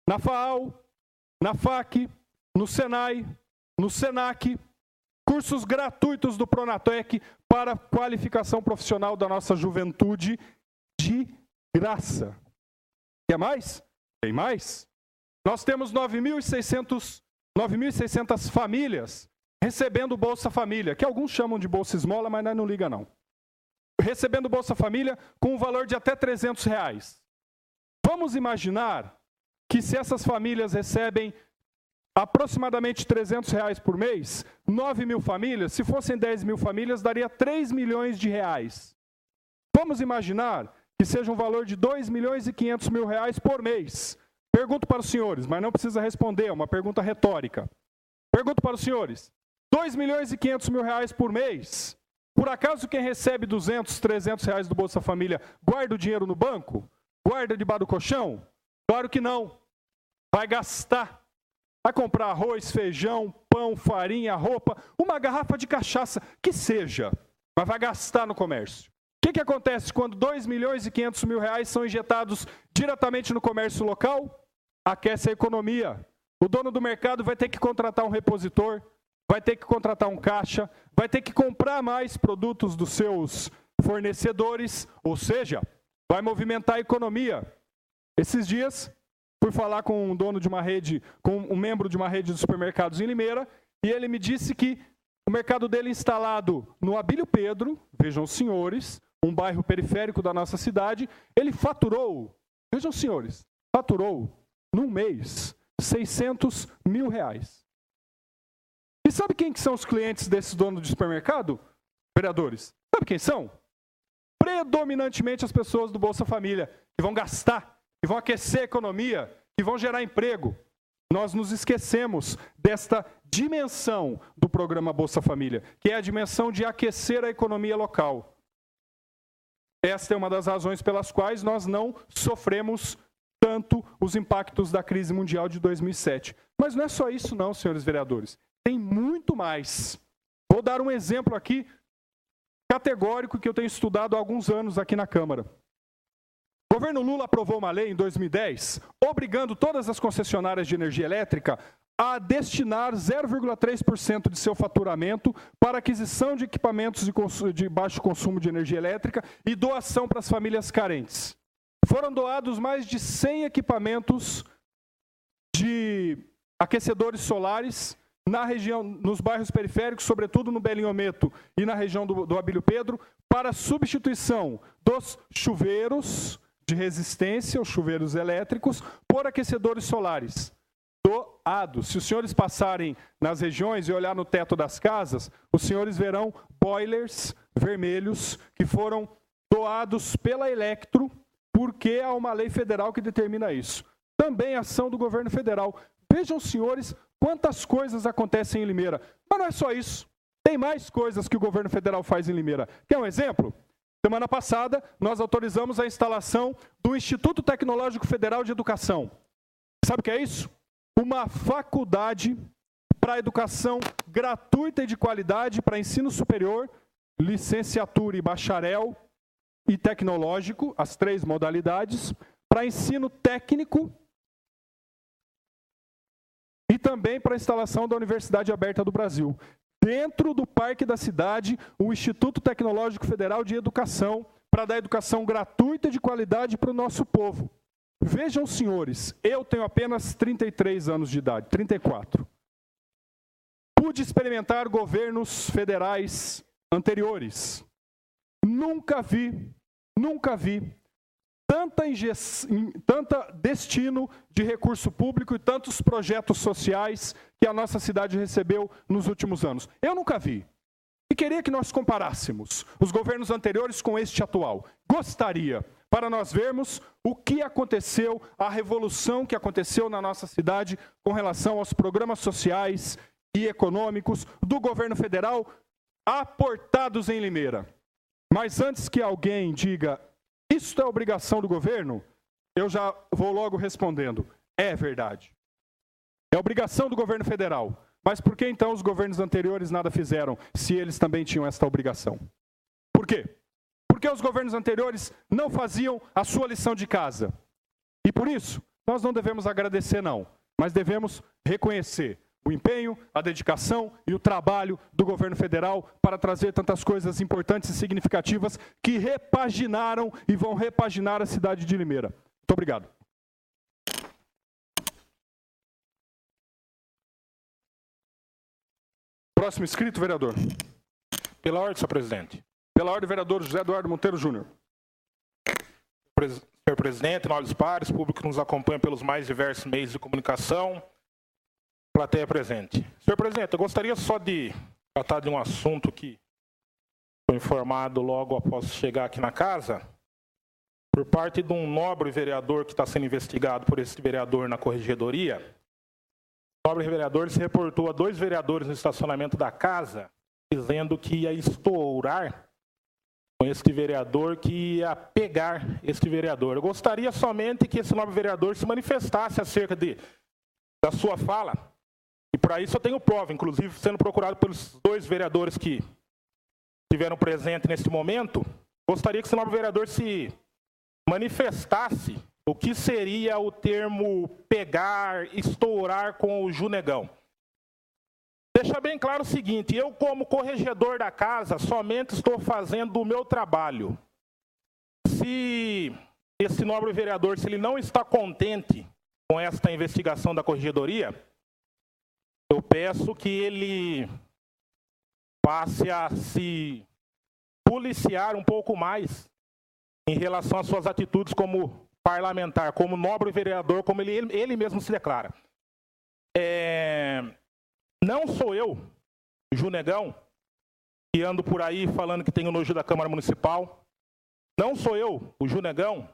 na FAAL, na FAC, no SENAI, no SENAC, cursos gratuitos do Pronatec para qualificação profissional da nossa juventude de graça. Quer mais? Tem mais? Nós temos 9.600 famílias recebendo Bolsa Família, que alguns chamam de Bolsa Esmola, mas nós não liga não. Recebendo Bolsa Família com um valor de até R$300. Vamos imaginar que se essas famílias recebem aproximadamente R$300 por mês, 9.000 famílias, se fossem 10.000 famílias, daria R$3 milhões. Vamos imaginar que seja um valor de R$2.500.000 por mês. Pergunto para os senhores, mas não precisa responder, é uma pergunta retórica. Pergunto para os senhores, R$2.500.000 por mês, por acaso quem recebe R$200, R$300 do Bolsa Família guarda o dinheiro no banco? Guarda debaixo do colchão? Claro que não. Vai gastar. Vai comprar arroz, feijão, pão, farinha, roupa, uma garrafa de cachaça, que seja, mas vai gastar no comércio. O que acontece quando R$2.500.000 são injetados diretamente no comércio local? Aquece a economia. O dono do mercado vai ter que contratar um repositor, vai ter que contratar um caixa, vai ter que comprar mais produtos dos seus fornecedores, ou seja, vai movimentar a economia. Esses dias, fui falar com um dono de uma rede, com um membro de uma rede de supermercados em Limeira, e ele me disse que o mercado dele instalado no Abílio Pedro, vejam os senhores, um bairro periférico da nossa cidade, ele faturou, vejam os senhores, faturou, num mês, R$600 mil. E sabe quem que são os clientes desses donos de supermercado, vereadores? Sabe quem são? Predominantemente as pessoas do Bolsa Família, que vão gastar, que vão aquecer a economia, que vão gerar emprego. nós nos esquecemos desta dimensão do programa Bolsa Família, que é a dimensão de aquecer a economia local. Esta é uma das razões pelas quais nós não sofremos tanto os impactos da crise mundial de 2007. Mas não é só isso não, senhores vereadores. Tem muito mais. Vou dar um exemplo aqui categórico que eu tenho estudado há alguns anos aqui na Câmara. O governo Lula aprovou uma lei em 2010, obrigando todas as concessionárias de energia elétrica a destinar 0,3% de seu faturamento para aquisição de equipamentos de baixo consumo de energia elétrica e doação para as famílias carentes. Foram doados mais de 100 equipamentos de aquecedores solares na região, nos bairros periféricos, sobretudo no Belinhometo e na região do Abílio Pedro, para substituição dos chuveiros de resistência, os chuveiros elétricos, por aquecedores solares doados. Se os senhores passarem nas regiões e olhar no teto das casas, os senhores verão boilers vermelhos que foram doados pela Electro, porque há uma lei federal que determina isso. Também ação do governo federal. Vejam, senhores, quantas coisas acontecem em Limeira. Mas não é só isso. Tem mais coisas que o governo federal faz em Limeira. Quer um exemplo? Semana passada, nós autorizamos a instalação do Instituto Tecnológico Federal de Educação. Sabe o que é isso? Uma faculdade para educação gratuita e de qualidade para ensino superior, licenciatura e bacharel e tecnológico, as 3 modalidades, para ensino técnico e também para a instalação da Universidade Aberta do Brasil. Dentro do Parque da Cidade, o Instituto Tecnológico Federal de Educação, para dar educação gratuita e de qualidade para o nosso povo. Vejam, senhores, eu tenho apenas 33 anos de idade, 34. Pude experimentar governos federais anteriores. Nunca vi tanta destino de recurso público e tantos projetos sociais que a nossa cidade recebeu nos últimos anos. Eu nunca vi. E queria que nós comparássemos os governos anteriores com este atual. Gostaria, para nós vermos o que aconteceu, a revolução que aconteceu na nossa cidade com relação aos programas sociais e econômicos do governo federal aportados em Limeira. Mas antes que alguém diga, isto é obrigação do governo, eu já vou logo respondendo, é verdade. É obrigação do governo federal. Mas por que então os governos anteriores nada fizeram, se eles também tinham esta obrigação? Por quê? Porque os governos anteriores não faziam a sua lição de casa. E por isso, nós não devemos agradecer não, mas devemos reconhecer o empenho, a dedicação e o trabalho do governo federal para trazer tantas coisas importantes e significativas que repaginaram e vão repaginar a cidade de Limeira. Muito obrigado. Próximo inscrito, vereador. Pela ordem, senhor presidente. Pela ordem, vereador José Eduardo Monteiro Júnior. Senhor presidente, nobres pares, público que nos acompanha pelos mais diversos meios de comunicação, plateia presente. Senhor presidente, eu gostaria só de tratar de um assunto que foi informado logo após chegar aqui na casa, por parte de um nobre vereador que está sendo investigado por esse vereador na corregedoria. O nobre vereador se reportou a 2 vereadores no estacionamento da casa, dizendo que ia estourar com este vereador, que ia pegar este vereador. Eu gostaria somente que esse nobre vereador se manifestasse acerca da sua fala, e para isso eu tenho prova, inclusive sendo procurado pelos 2 vereadores que estiveram presentes neste momento. Gostaria que esse nobre vereador se manifestasse o que seria o termo pegar, estourar com o Junegão. Deixa bem claro o seguinte, eu como corregedor da casa somente estou fazendo o meu trabalho. Se esse nobre vereador, se ele não está contente com esta investigação da corregedoria, eu peço que ele passe a se policiar um pouco mais em relação às suas atitudes como parlamentar, como nobre vereador, como ele mesmo se declara. Não sou eu, Junegão, que ando por aí falando que tenho nojo da Câmara Municipal. Não sou eu, o Junegão,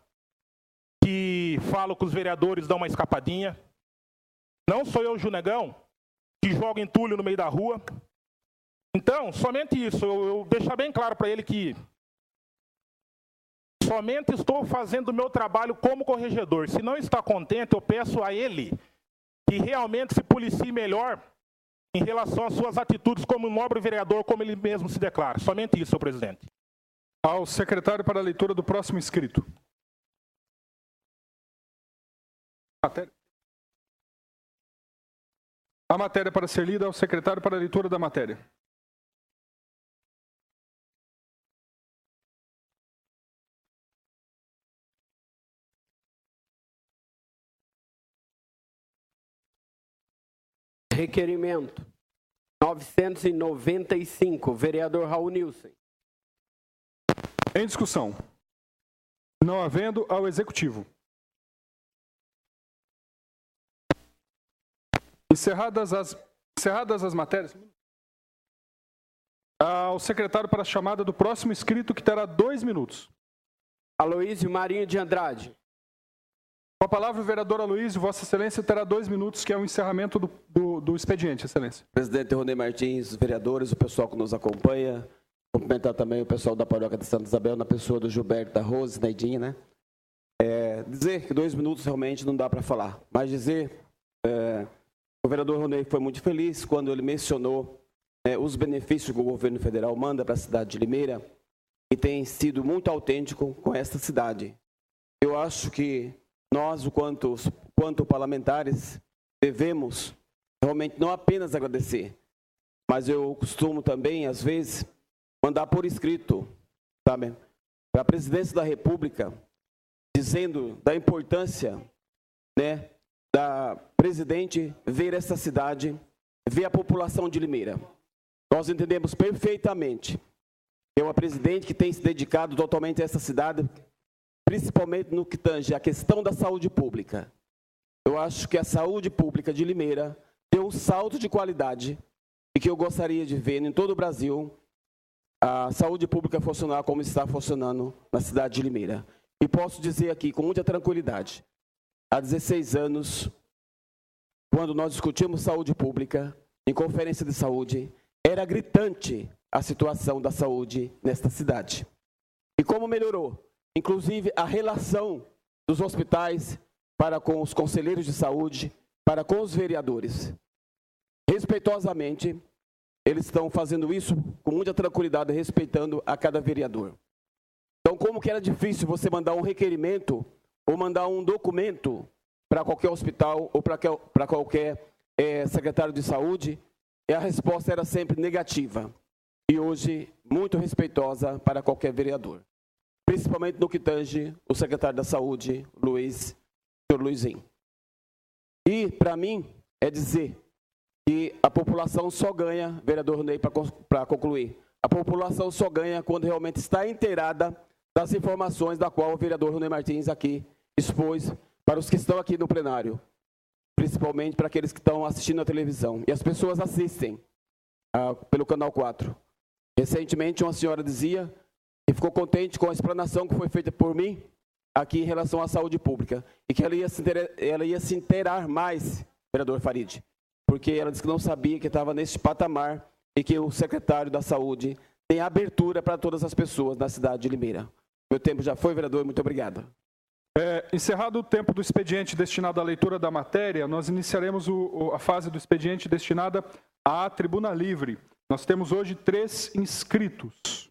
que falo que os vereadores dão uma escapadinha. Não sou eu, Junegão, que joga entulho no meio da rua. Então, somente isso. Eu deixar bem claro para ele que somente estou fazendo o meu trabalho como corregedor. Se não está contente, eu peço a ele que realmente se policie melhor em relação às suas atitudes como nobre vereador, como ele mesmo se declara. Somente isso, senhor presidente. Ao secretário para a leitura do próximo inscrito. A matéria para ser lida ao secretário para a leitura da matéria. Requerimento 995, vereador Raul Nilson. Em discussão. Não havendo, ao executivo. Encerradas as matérias, ao secretário para a chamada do próximo inscrito, que terá 2 minutos. Aloísio Marinho de Andrade. Com a palavra, o vereador Aloísio, Vossa Excelência terá 2 minutos, que é o encerramento do expediente, Excelência. Presidente Ronei Martins, os vereadores, o pessoal que nos acompanha, cumprimentar também o pessoal da paróquia de Santa Isabel, na pessoa do Gilberto, da Rose, Neidinha, né? Dizer que 2 minutos realmente não dá para falar, mas dizer... O vereador Ronei foi muito feliz quando ele mencionou os benefícios que o governo federal manda para a cidade de Limeira e tem sido muito autêntico com esta cidade. Eu acho que nós, quanto parlamentares, devemos realmente não apenas agradecer, mas eu costumo também, às vezes, mandar por escrito, sabe, para a presidência da República, dizendo da importância, né, da presidente ver essa cidade, ver a população de Limeira. Nós entendemos perfeitamente que é uma presidente que tem se dedicado totalmente a essa cidade, principalmente no que tange a questão da saúde pública. Eu acho que a saúde pública de Limeira deu um salto de qualidade e que eu gostaria de ver em todo o Brasil a saúde pública funcionar como está funcionando na cidade de Limeira. E posso dizer aqui com muita tranquilidade, há 16 anos, quando nós discutimos saúde pública, em conferência de saúde, era gritante a situação da saúde nesta cidade. E como melhorou, inclusive a relação dos hospitais para com os conselheiros de saúde, para com os vereadores. Respeitosamente, eles estão fazendo isso com muita tranquilidade, respeitando a cada vereador. Então, como que era difícil você mandar um requerimento ou mandar um documento para qualquer hospital ou para qualquer secretário de saúde, e a resposta era sempre negativa. E hoje, muito respeitosa para qualquer vereador. Principalmente no que tange o secretário da Saúde, senhor Luizinho. E, para mim, é dizer que a população só ganha, vereador Ney, para concluir, a população só ganha quando realmente está inteirada das informações da qual o vereador Ronei Martins aqui expôs para os que estão aqui no plenário, principalmente para aqueles que estão assistindo a televisão. E as pessoas assistem pelo Canal 4. Recentemente, uma senhora dizia que ficou contente com a explanação que foi feita por mim aqui em relação à saúde pública e que ela ia se inteirar mais, vereador Farid, porque ela disse que não sabia que estava nesse patamar e que o secretário da Saúde tem abertura para todas as pessoas na cidade de Limeira. Meu tempo já foi, vereador, muito obrigado. Encerrado o tempo do expediente destinado à leitura da matéria, nós iniciaremos a fase do expediente destinada à tribuna livre. Nós temos hoje 3 inscritos.